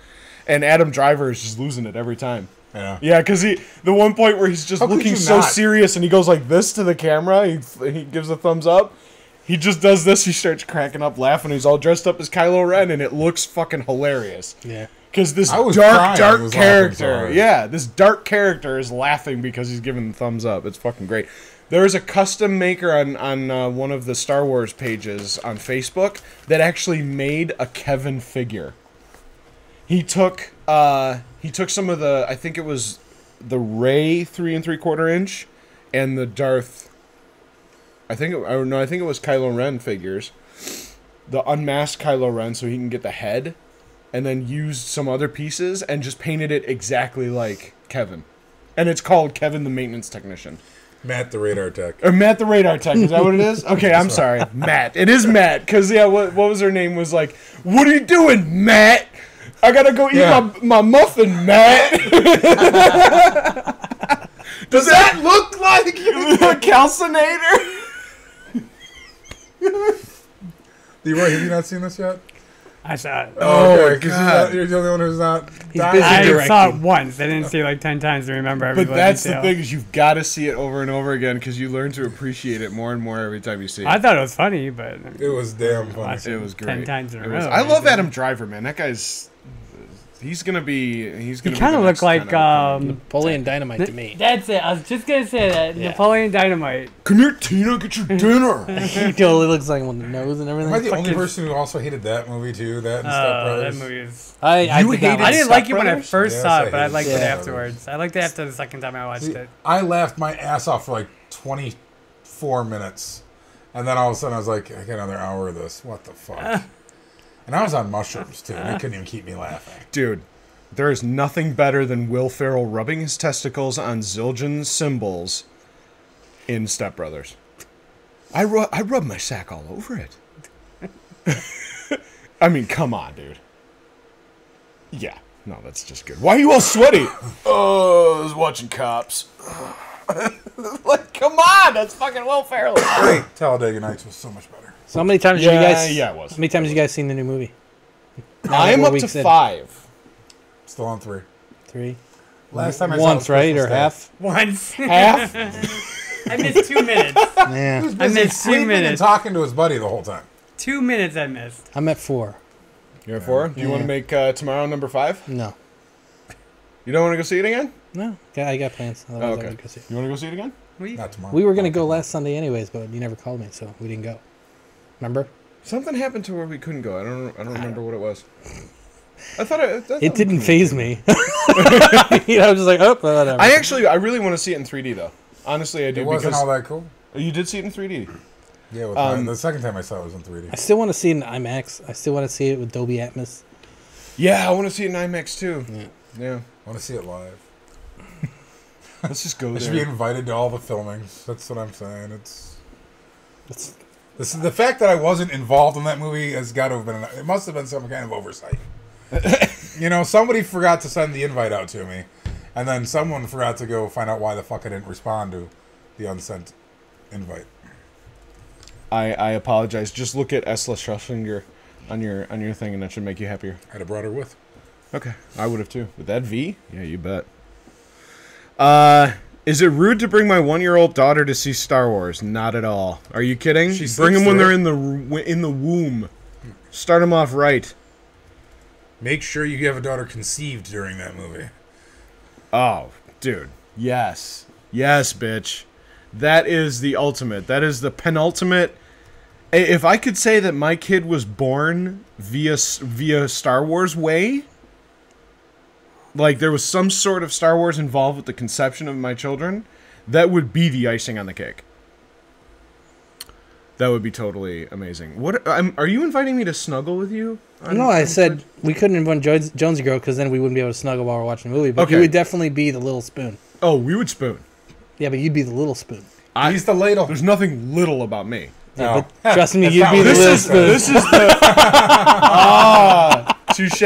And Adam Driver is just losing it every time. Yeah. Yeah, because the one point where he's just How could looking you so not? serious and he goes like this to the camera, he gives a thumbs up. He just does this, he starts cracking up laughing. He's all dressed up as Kylo Ren and it looks fucking hilarious. Yeah. Because this I was dark crying. I dark was laughing so character, hard. yeah, this dark character is laughing because he's giving the thumbs up. It's fucking great. There is a custom maker on one of the Star Wars pages on Facebook that actually made a Kevin figure. He took some of the, I think it was the Rey 3 3/4 inch and the Darth. I think it was Kylo Ren figures. The unmasked Kylo Ren so he can get the head. And then used some other pieces and just painted it exactly like Kevin. And it's called Kevin the Maintenance Technician. Matt the radar tech. Or Matt the Radar Tech, is that what it is? Okay, I'm sorry. Matt. It is Matt, because, yeah, what was her name was like, what are you doing, Matt? I gotta go eat my muffin, Matt. Does that look like a calcinator? Leroy, have you not seen this yet? I saw it. Oh, okay, 'cause God. you're the only one who's not. He's dying. busy I directing. saw it once. I didn't see it like 10 times to remember every But little that's detail. the thing is you've got to see it over and over again because you learn to appreciate it more and more every time you see it. I thought it was funny, but It was damn funny. watched It was great. 10 times in a It was- row. I love Adam Driver, man. That guy's he's gonna be He be kind of the looked next like kind of- Napoleon Dynamite to me. That's it. I was just gonna say that Napoleon Dynamite. Come here, Tina, get your dinner. He totally looks like him with the nose and everything. Am I the only Fucking- person who also hated that movie too? That and Step That Brothers. movie is. I You did not hated I like didn't Step like it when I Brothers? first Yes, saw I it, but I hated liked it Step afterwards. I liked it after the second time I watched See, it. I laughed my ass off for like 24 minutes, and then all of a sudden I was like, I got another hour of this. What the fuck? And I was on mushrooms too. And they couldn't even keep me laughing. Dude, there is nothing better than Will Ferrell rubbing his testicles on Zildjian's cymbals in Step Brothers. I rub my sack all over it. I mean, come on, dude. Yeah, no, that's just good. Why are you all sweaty? Oh, I was watching Cops. Like, come on, that's fucking Will Ferrell. Great. Talladega Nights was so much better. So how many times have you guys? Yeah, it was. How many times have you guys seen the new movie? I'm We're up to weeks in. 5. Still on 3. 3. Last time I saw it Once, was right, Christmas or Day. half? Once. Half? I missed 2 minutes. Yeah, He was I busy missed 2 sleeping and minutes. talking to his buddy the whole time. 2 minutes I missed. I'm at 4. You're at 4? Do you want to make tomorrow number 5? No, You don't want to go see it again? no, I got plans. Otherwise I Okay. would go see it. You want to go see it again? Not tomorrow. We were gonna go last Sunday anyways, but you never called me, so we didn't go. Remember? Something happened to where we couldn't go. I don't remember what it was. I thought It didn't phase me. I was just like, oh, whatever. I really want to see it in 3D though. Honestly, I do It wasn't because all that cool. you did see it in 3D. Yeah, with the second time I saw it was in 3D. I still want to see it in IMAX. I still want to see it with Dolby Atmos. Yeah, I want to see it in IMAX too. Yeah. I want to see it live. Let's just go I should be there. invited to all the filmings. That's what I'm saying. It's It's, this is the fact that I wasn't involved in that movie has got to have been. It must have been some kind of oversight. You know, somebody forgot to send the invite out to me, and then someone forgot to go find out why the fuck I didn't respond to the unsent invite. I apologize. Just look at Esla Schlesinger on your thing, and that should make you happier. I'd have brought her with. Okay, I would have too. With that V? Yeah, you bet. Is it rude to bring my 1-year-old daughter to see Star Wars? Not at all. Are you kidding? She Bring them sleeps when through they're in the womb. Start them off right. Make sure you have a daughter conceived during that movie. Oh, dude. Yes. Yes, bitch. That is the ultimate. That is the penultimate. If I could say that my kid was born via Star Wars way, like there was some sort of Star Wars involved with the conception of my children, that would be the icing on the cake. That would be totally amazing. What are you inviting me to snuggle with you? no, I said we couldn't invite Jonesy Girl because then we wouldn't be able to snuggle while we're watching the movie. But you Okay. would definitely be the little spoon. Oh, we would spoon. Yeah, but you'd be the little spoon. He's the ladle. There's nothing little about me. Yeah, No. but trust me, That's you'd not be what the this little is. spoon. This is the touche.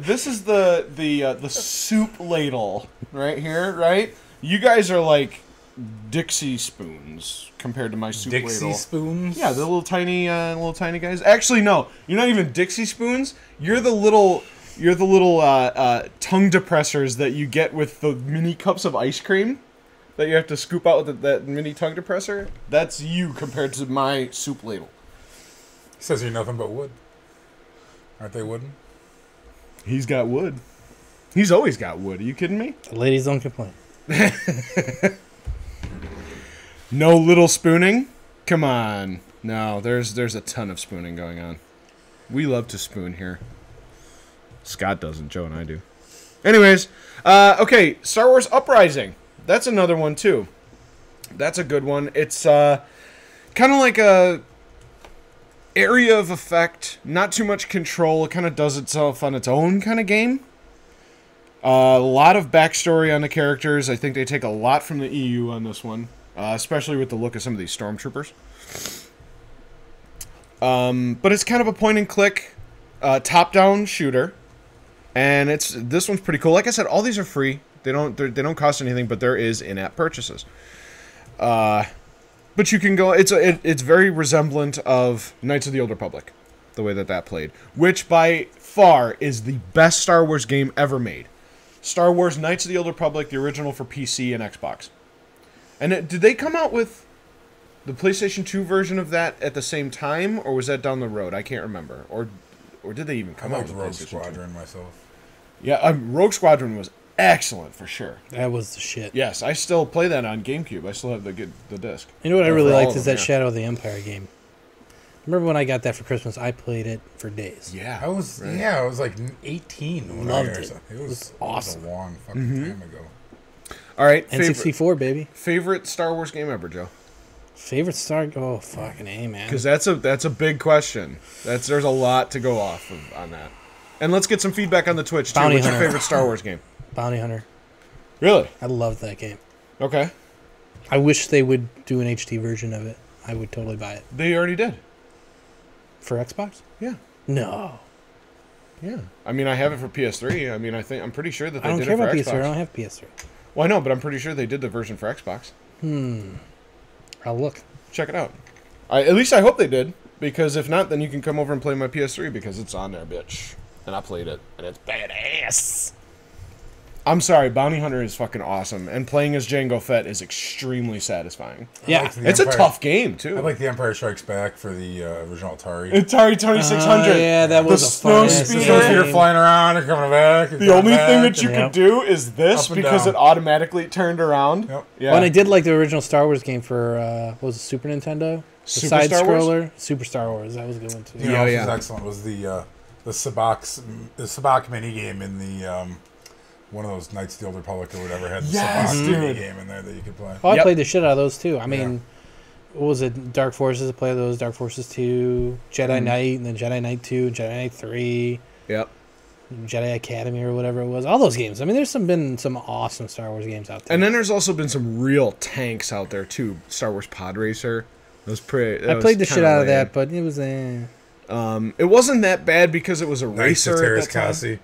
This is the soup ladle right here, right? You guys are like Dixie spoons compared to my soup Dixie ladle. spoons. Yeah, the little tiny guys. Actually, no, you're not even Dixie spoons. You're the little tongue depressors that you get with the mini cups of ice cream that you have to scoop out with that mini tongue depressor. That's you compared to my soup ladle. Says you're nothing but wood. Aren't they wooden? He's got wood. He's always got wood. Are you kidding me? The ladies don't complain. No little spooning? Come on. No, there's a ton of spooning going on. We love to spoon here. Scott doesn't, Joe and I do. Anyways, okay, Star Wars Uprising. That's another one too. That's a good one. It's kind of like a area of effect, not too much control. It kind of does itself on its own kind of game. A lot of backstory on the characters. I think they take a lot from the EU on this one, especially with the look of some of these stormtroopers. But it's kind of a point-and-click, top-down shooter, and this one's pretty cool. Like I said, all these are free. They don't cost anything, but there is in-app purchases. But you can go. It's very resemblant of Knights of the Old Republic. the way that played, which by far is the best Star Wars game ever made. Star Wars Knights of the Old Republic, the original for PC and Xbox. And did they come out with the PlayStation 2 version of that at the same time, or was that down the road? I can't remember. Or did they even I come out liked with Rogue PlayStation 2? Squadron myself. Yeah, Rogue Squadron was excellent for sure. That was the shit. Yes, I still play that on GameCube. I still have the disc. You know what I For really all liked of is them, that yeah. Shadow of the Empire game. Remember when I got that for Christmas? I played it for days. Yeah, I was right. I was like 18 when Loved I it. It was awesome. It was a long fucking Mm-hmm. time ago. All right, N64, baby. favorite Star Wars game ever, Joe? Favorite Star... Oh, fucking A, man. Because that's a big question. There's a lot to go off of on that. And let's get some feedback on the Twitch too. Bounty What's your Hunter. favorite Star Wars game? Bounty Hunter. Really? I loved that game. Okay. I wish they would do an HD version of it. I would totally buy it. They already did. For Xbox? Yeah. No. Yeah. I mean, I have it for PS3. I mean, I'm pretty sure that I they don't did care it for about Xbox. PS3. I don't have PS3. Well, I know, but I'm pretty sure they did the version for Xbox. I'll look. Check it out. At least I hope they did, because if not, then you can come over and play my PS3 because it's on there, bitch. And I played it, and it's badass. I'm sorry, Bounty Hunter is fucking awesome, and playing as Jango Fett is extremely satisfying. Yeah. liked the It's a tough game too. I like the Empire Strikes Back for the original Atari. Atari 2600. yeah, that was the a snow fun So speeder. if you're flying around and coming back. and The coming only thing back that you and- could do is this Up and because down. it automatically turned around. Yep. Yeah. Well, and I did like the original Star Wars game for, what was it, Super Nintendo? The Super side Star Wars? scroller. Super Star Wars. That was a good one, too. You know, Yeah, what yeah. was excellent was the Sabak mini game in the one of those Knights of the Old Republic or whatever had the Yes, Sabak dude. mini game in there that you could play. Oh, I Yep. played the shit out of those, too. I mean, Yeah. what was it? Dark Forces, I played those. Dark Forces 2, Jedi Knight, and then Jedi Knight 2, and Jedi Knight 3, Yep. Jedi Academy or whatever it was. All those games. I mean, there's been some awesome Star Wars games out there. And then there's also been some real tanks out there too. Star Wars Pod Racer. That was pretty. I played the shit out of that, but it was It wasn't that bad because it was a Knights of racer. At that time. Terrascasi.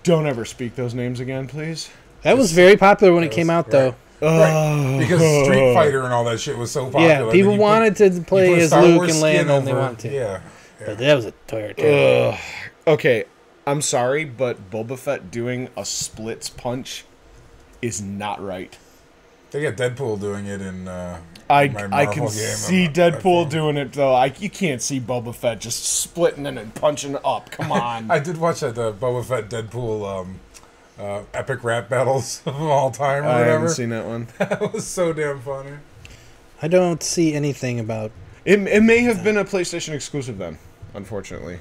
Don't ever speak those names again, please. that was very popular when it That came was- out, though. Right. Because Street Fighter and all that shit was so popular. Yeah, that people you put- wanted to you play put a as Star Luke Wars and Lando, skin and they over- wanted to. Yeah. But that was a terrible. Okay, I'm sorry, but Boba Fett doing a splits punch is not right. They got Deadpool doing it in my I Marvel can game. see I Deadpool think. doing it though. You can't see Boba Fett just splitting and then punching up. Come on. I did watch that Boba Fett Deadpool epic rap battles of all time or I whatever. haven't seen that one. That was so damn funny. I don't see anything about. It may have been a PlayStation exclusive then, unfortunately.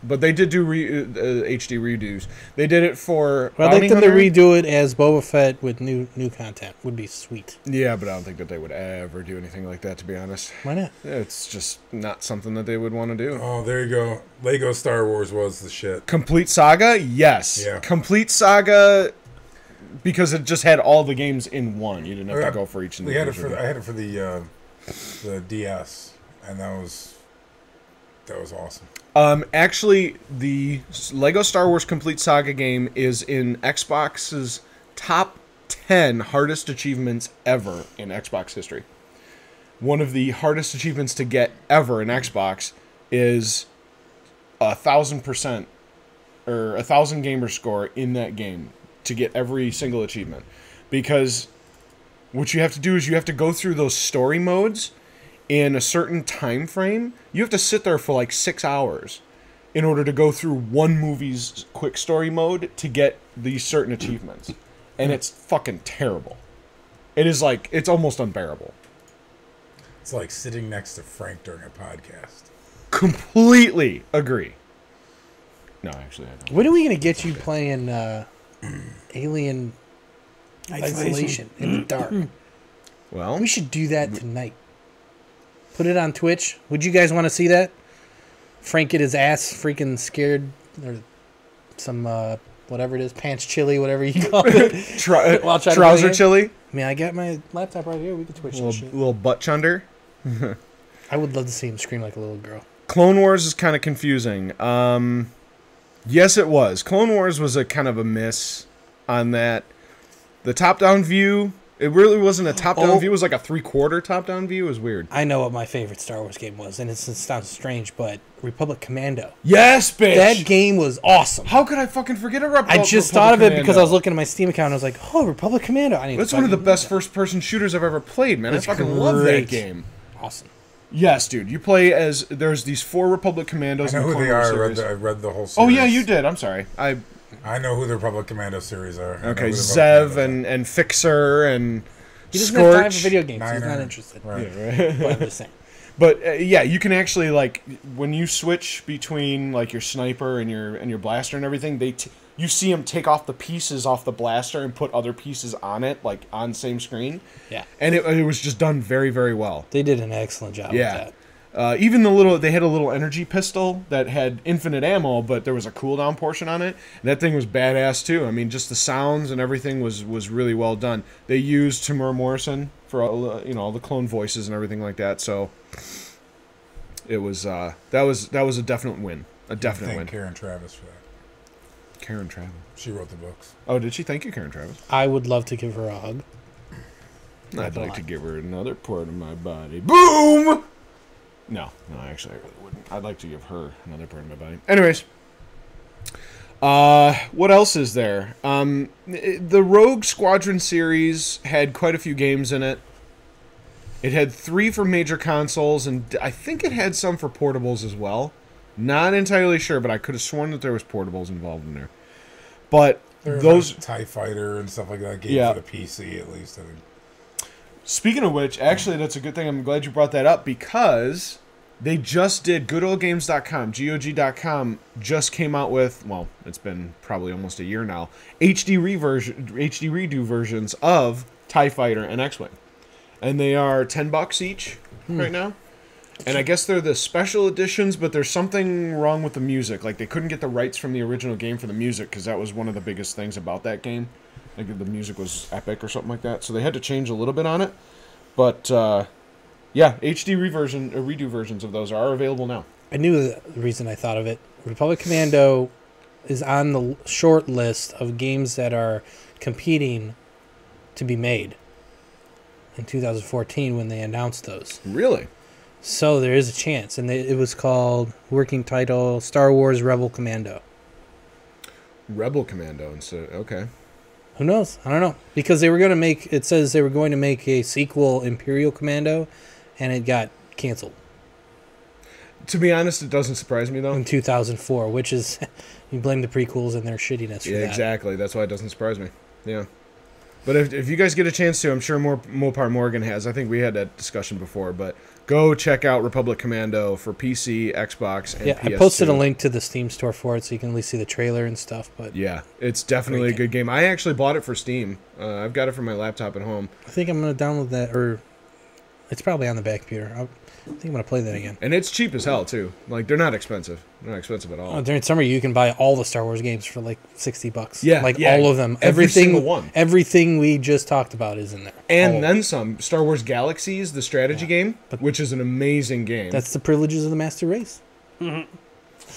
But they did do HD redos. They did it for. Well, I'd Bounty like them to Hunter. redo it as Boba Fett with new content. Would be sweet. Yeah, but I don't think that they would ever do anything like that. To be honest, Why not? it's just not something that they would want to do. Oh, there you go. Lego Star Wars was the shit. Complete Saga, yes. Yeah. Complete Saga, because it just had all the games in one. You didn't have Yeah. to go for each We had it individual. for I had it for the DS, and that was awesome. Actually, the Lego Star Wars Complete Saga game is in Xbox's top 10 hardest achievements ever in Xbox history. One of the hardest achievements to get ever in Xbox is 1,000% or 1,000 gamer score in that game to get every single achievement. Because what you have to do is you have to go through those story modes in a certain time frame. You have to sit there for like 6 hours in order to go through one movie's quick story mode to get these certain achievements. And it's fucking terrible. It is like, it's almost unbearable. It's like sitting next to Frank during a podcast. Completely agree. No, actually, I don't. When are we gonna get you playing Alien Isolation in the dark? Well, We should do that tonight. Put it on Twitch. Would you guys want to see that? Frank get his ass freaking scared, or some whatever it is, pants chili, whatever you call it. While I try to trouser play it. chili, I mean, I got my laptop right here. We can Twitch that shit. little butt chunder. I would love to see him scream like a little girl. Clone Wars is kind of confusing. Yes, it was. Clone Wars was a kind of a miss on that. The top-down view It really wasn't a top-down Oh. view. It was like a 3/4 top-down view. It was weird. I know what my favorite Star Wars game was, and it sounds strange, but Republic Commando. Yes, bitch. That game was awesome. How could I fucking forget a I just thought of it because I was looking at my Steam account and I was like, oh, Republic Commando. I need That's to one of the fucking- best first-person shooters I've ever played, man. It's I fucking love that great. game. Awesome. Yes, dude. You play as there's these 4 Republic Commandos. I know in who the they Clone Wars are. series. I read the whole series. Oh yeah, you did. I'm sorry. I know who the Republic Commando series are. I know Okay, who the Zev Republic Commandos and Fixer and He doesn't have time for Scorch. video games. He's Niner. not interested. are. Right. Yeah, right. But I'm just saying. But yeah, you can actually like when you switch between like your sniper and your blaster and everything, you see them take off the pieces off the blaster and put other pieces on it, like on same screen. Yeah. And it was just done very, very well. They did an excellent job Yeah. with that. Even they had a little energy pistol that had infinite ammo, but there was a cooldown portion on it. And that thing was badass too. I mean, just the sounds and everything was really well done. They used Tamura Morrison for all the clone voices and everything like that. So it was that was a definite win, a definite Thank win. Karen Travis for that. Karen Travis. She wrote the books. Oh, did she? Thank you, Karen Travis. I would love to give her a hug. I'd gonna like to lie. give her another part of my body. Boom! No, actually, I really wouldn't. I'd like to give her another part of my body. Anyways, what else is there? The Rogue Squadron series had quite a few games in it. It had 3 for major consoles, and I think it had some for portables as well. Not entirely sure, but I could have sworn that there was portables involved in there. But There was those... like TIE Fighter and stuff like that. Game Yeah. for the PC at least. I think. Speaking of which, actually, that's a good thing. I'm glad you brought that up because they just did goodoldgames.com, GOG.com just came out with, well, it's been probably almost a year now, HD redo versions of TIE Fighter and X-Wing. And they are $10 each right now. And I guess they're the special editions, but there's something wrong with the music. Like, they couldn't get the rights from the original game for the music because that was one of the biggest things about that game. Like, the music was epic or something like that. So they had to change a little bit on it. But, yeah, HD redo versions of those are available now. I knew the reason I thought of it. Republic Commando is on the short list of games that are competing to be made in 2014 when they announced those. Really? So there is a chance. And it was called, working title, Star Wars Rebel Commando. Rebel Commando instead. Okay. Who knows? I don't know. Because they were going to make, it says they were going to make a sequel, Imperial Commando, and it got canceled To be honest, it doesn't surprise me, though. in 2004, which is, you blame the prequels and their shittiness for Yeah, that. exactly. That's why it doesn't surprise me. Yeah. But if you guys get a chance to, I'm sure Mopar Morgan has. I think we had that discussion before, but go check out Republic Commando for PC, Xbox, and Yeah, PS2. I posted a link to the Steam store for it so you can at least see the trailer and stuff, but Yeah, it's definitely a Great good game. I actually bought it for Steam. I've got it for my laptop at home. I think I'm going to download that, or it's probably on the back computer. I think I'm going to play that again. And it's cheap as hell, too. Like, they're not expensive. They're not expensive at all. During summer, you can buy all the Star Wars games for like $60. Yeah, like yeah, all of them. every single one. Everything we just talked about is in there. And All. then some. Star Wars Galaxies, the strategy game, which is an amazing game. That's the privileges of the master race.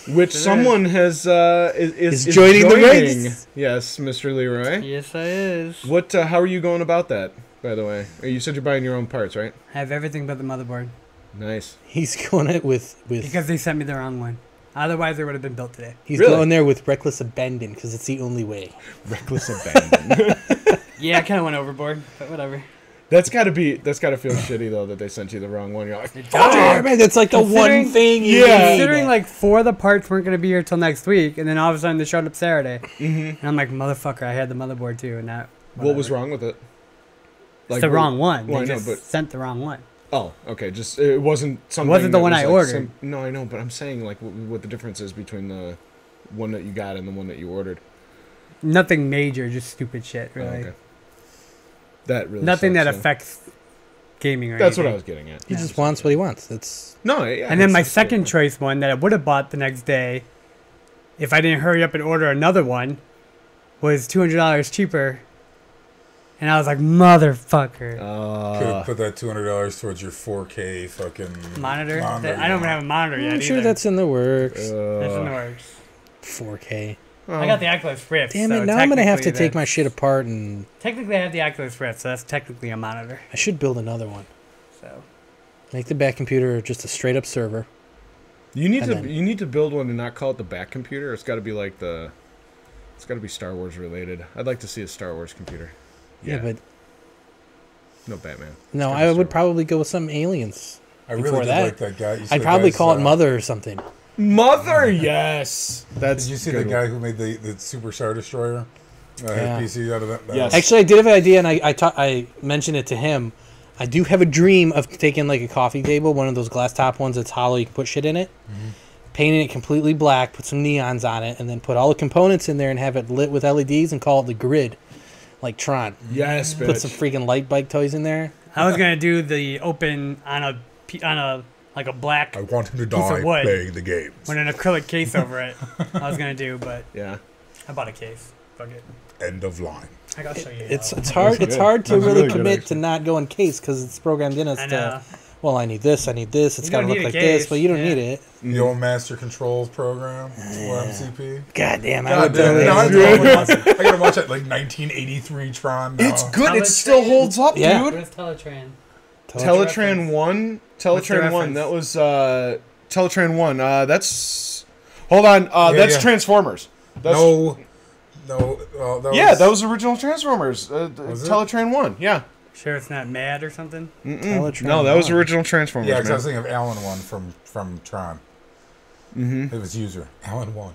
which someone has is joining the race. Yes, Mr. Leroy. Yes, I is. What? How are you going about that? By the way, you said you're buying your own parts, right? I have everything but the motherboard Nice. He's going it with because they sent me the wrong one. Otherwise, it would have been built today. he's Really? going there with reckless abandon because it's the only way. Reckless abandon. Yeah, I kind of went overboard, but whatever. That's gotta feel shitty though that they sent you the wrong one. You're like, Oh, man, that's like the one Considering- thing you Yeah. need. Considering like 4 of the parts weren't going to be here till next week, and then all of a sudden they showed up Saturday, and I'm like, motherfucker, I had the motherboard too, and that. what was wrong with it? It's the wrong one. Well, They I know, just but sent the wrong one. oh, okay. Just it wasn't something. wasn't the that one was, I like, ordered. no, I know, but I'm saying like what the difference is between the one that you got and the one that you ordered. Nothing major, just stupid shit, Oh, really. okay. That really. Nothing sucks, that though. affects gaming or That's what anything. I was getting at. He just wants what he wants. That's No, yeah. And then my it's- second choice one that I would have bought the next day, if I didn't hurry up and order another one, was $200 cheaper. And I was like, motherfucker. Could Uh, have put that $200 towards your 4K fucking Monitor? monitor I don't even have a monitor yet I'm sure either. that's in the works. That's in the works. 4K. I got the Oculus Rift. Damn so it! Now I'm gonna have to technically take my shit apart, and Technically, I have the Oculus Rift, so that's technically a monitor. I should build another one. So Make the back computer just a straight up server. You need And to then- you need to build one and not call it the back computer. It's got to be like it's got to be Star Wars related. I'd like to see a Star Wars computer. Yeah, but no Batman. no, It's gotta be I Star would Wars. probably go with some aliens. I really Before did that, like that guy. You see I'd the probably guy's, call it Mother or something. Mother. Yes, that's. Did you see good the one. guy who made the Super Star Destroyer? Yeah. PC out of that. Yes. Actually, I did have an idea, and I mentioned it to him. I do have a dream of taking like a coffee table, one of those glass top ones that's hollow, you can put shit in it, painting it completely black, put some neons on it, and then put all the components in there and have it lit with LEDs and call it the grid, like Tron. Yes, bitch. Put some freaking light bike toys in there. I was gonna do the open on a like a black I want him to Piece of die wood. playing the games. with an acrylic case over it. I was gonna do, but Yeah. I bought a case. Fuck it. End of line. I gotta show you. It's how- hard. That's It's good. hard to That's really really good, commit to actually. not go in case because it's programmed in us I to. know. Well, I need this. I need this. It's You got to don't look need a like this, case, but you don't yeah. need it. The old Master Controls program for MCP. God damn! I God would damn it. totally Now I do gotta it. watch it. I gotta watch that like 1983 Tron now. It's good. It Teletran. still holds up, Yeah. dude. Where's Teletran? Teletran 1. What's the Teletran 1. reference? That was Teletran 1. That's. Hold on. That's yeah. Transformers. That's, No. Well, Yeah, that was original Transformers. Was it? Teletran 1. Yeah. Sure, it's not Mad or something. Teletran No, that was 1. original Transformers. Yeah, because I man. was thinking of Alan 1 from Tron. Mm-hmm. It was user. Alan 1.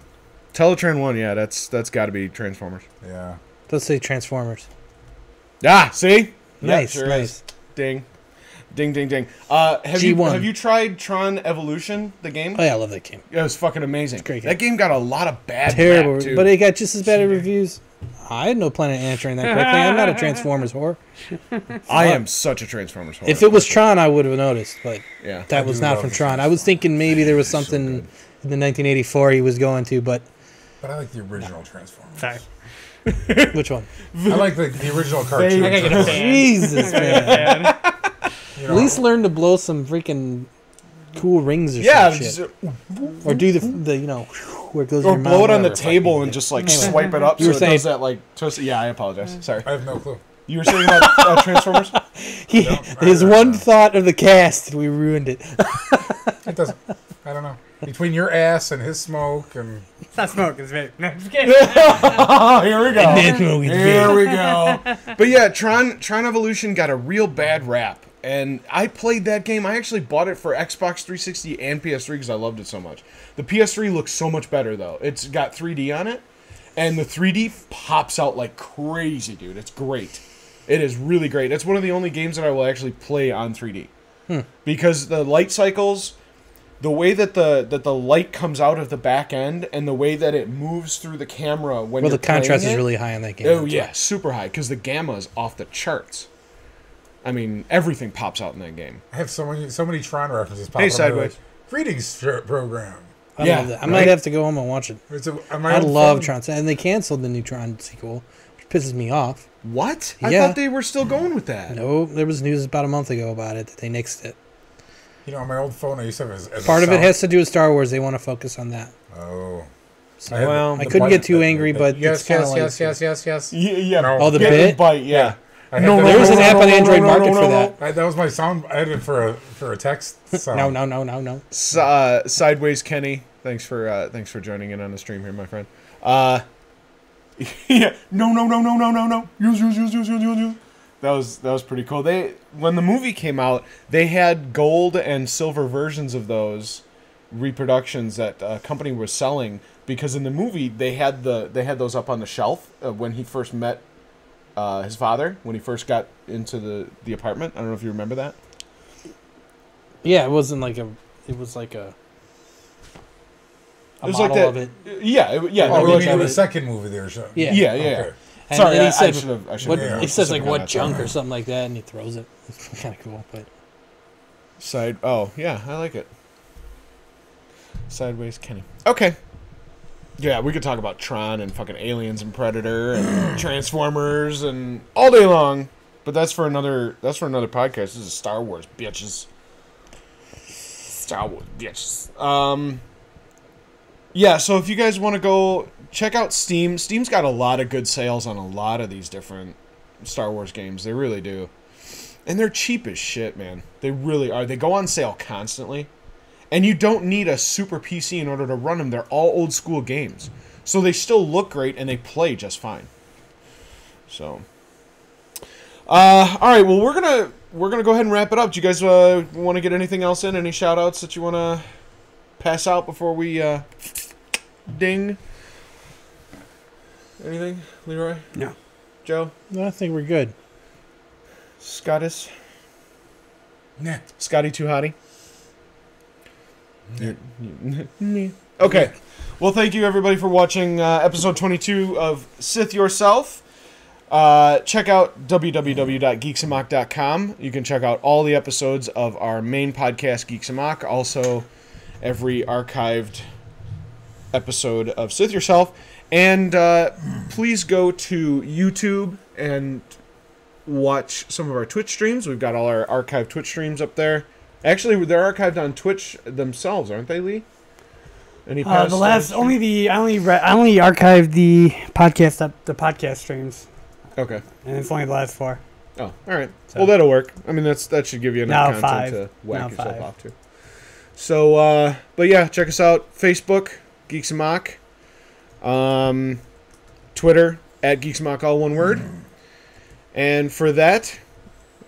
Teletran 1. Yeah, that's got to be Transformers. Yeah. Let's say Transformers. Ah, see? Nice, Yeah, sure nice. is. Ding. Ding, ding, ding. Have G1. you tried Tron Evolution, the game? Oh yeah, I love that game. It was fucking amazing. a great game. That game got a lot of bad Terrible, rap, too. but it got just as bad of reviews. I had no plan on answering that quickly. I'm not a Transformers whore. I am such a Transformers fan. If it was Tron, I would have noticed, but Yeah. that I was do not love from the Tron. I was thinking maybe there was something in the 1984 he was going to, but But I like the original Transformers. Sorry. which one? I like the original cartoon. I gotta get a fan. Jesus, man. Man. You At know, least learn to blow some freaking cool rings or Yeah, some just, shit. Or do the where it goes in or your blow mouth, it on the whatever table fucking and thing. just like Anyway. swipe it up You so were it saying- does that like twist. Yeah, I apologize. Sorry. I have no clue. You were saying about Transformers? His I- one thought of the cast, we ruined it. It doesn't. I don't know. Between your ass and his smoke and It's not smoke. It's vape. No, I'm just kidding. Oh, here we go. we Here we go. But yeah, Tron Evolution got a real bad rap. And I played that game. I actually bought it for Xbox 360 and PS3 because I loved it so much. The PS3 looks so much better, though. It's got 3D on it. And the 3D pops out like crazy, dude. It's great. It is really great. It's one of the only games that I will actually play on 3D. Because the light cycles, the way that the light comes out of the back end, and the way that it moves through the camera when Well, you're the contrast playing is it- really high on that game. Oh yeah, super high because the gamma is off the charts. I mean, everything pops out in that game. I have so many Tron references. Hey, popping up. Sideways. Greetings program. I Yeah, love that. I right? might have to go home and watch it. I I love Tron, and they canceled the new Tron sequel, which pisses me off. What? I Yeah. thought they were still going with that. No, there was news about a month ago about it that they nixed it. You know, on my old phone, I used to have as Part a of it sound- has to do with Star Wars. They want to focus on that. Oh. So had Well, I the couldn't button- get too the- angry, the- but yes, it's kinda yes, like- yes. Yeah. No. Oh, the Bit bit? and bite, yeah. I had No, that- no, There was an app on no, Android no, Market no, for no, that. That was my sound. I had it for a text sound. No. Sideways Kenny, thanks for joining in on the stream here, my friend. Yeah. No. Use. That was pretty cool. When the movie came out, they had gold and silver versions of those reproductions that a company was selling because in the movie they had those up on the shelf when he first met his father when he first got into the apartment. I don't know if you remember that. Yeah, it wasn't like a. It was like a. It was model like that. of it. Yeah. Oh, they you were mean like- in the second movie there? So. Yeah. Yeah. Okay. And Sorry, then I he said, should have. what, been more he says like specific on what that. junk or something like that, and he throws it. It's kind of cool, but Side. Oh yeah, I like it. Sideways Kenny. Okay. Yeah, we could talk about Tron and fucking Aliens and Predator and Transformers and all day long, but that's for another podcast. This is Star Wars, bitches. Star Wars, bitches. Yeah. So if you guys want to go check out Steam. Steam's got a lot of good sales on a lot of these different Star Wars games. They really do. And they're cheap as shit, man. They really are. They go on sale constantly. And you don't need a super PC in order to run them. They're all old school games. So they still look great and they play just fine. So, all right. Well, we're gonna go ahead and wrap it up. Do you guys want to get anything else in? Any shout outs that you want to pass out before we ding? Anything, Leroy? No. Joe? No, I think we're good. Scottis? Nah. Scotty Too Hottie? Okay. Well, thank you everybody for watching episode 22 of Sith Yourself. Check out www.geeksamok.com. You can check out all the episodes of our main podcast, Geeks Amok. Also, every archived episode of Sith Yourself. And please go to YouTube and watch some of our Twitch streams. We've got all our archived Twitch streams up there. Actually, they're archived on Twitch themselves, aren't they, Lee? Any past the last I only archived the podcast streams, Okay. and it's only the last 4. Oh, all right. So- Well, that'll work. I mean, that should give you enough Now content 5. to whack Now yourself 5. off to. So, but yeah, check us out. Facebook, Geeks Amok. Twitter, @Geeks Amok, all one word. And for that,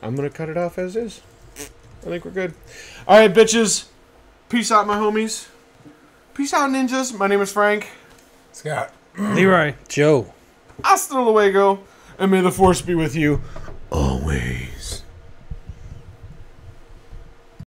I'm going to cut it off as is. I think we're good. All right, bitches. Peace out, my homies. Peace out, ninjas. My name is Frank. Scott. Leroy. Joe. Hasta luego. And may the force be with you always.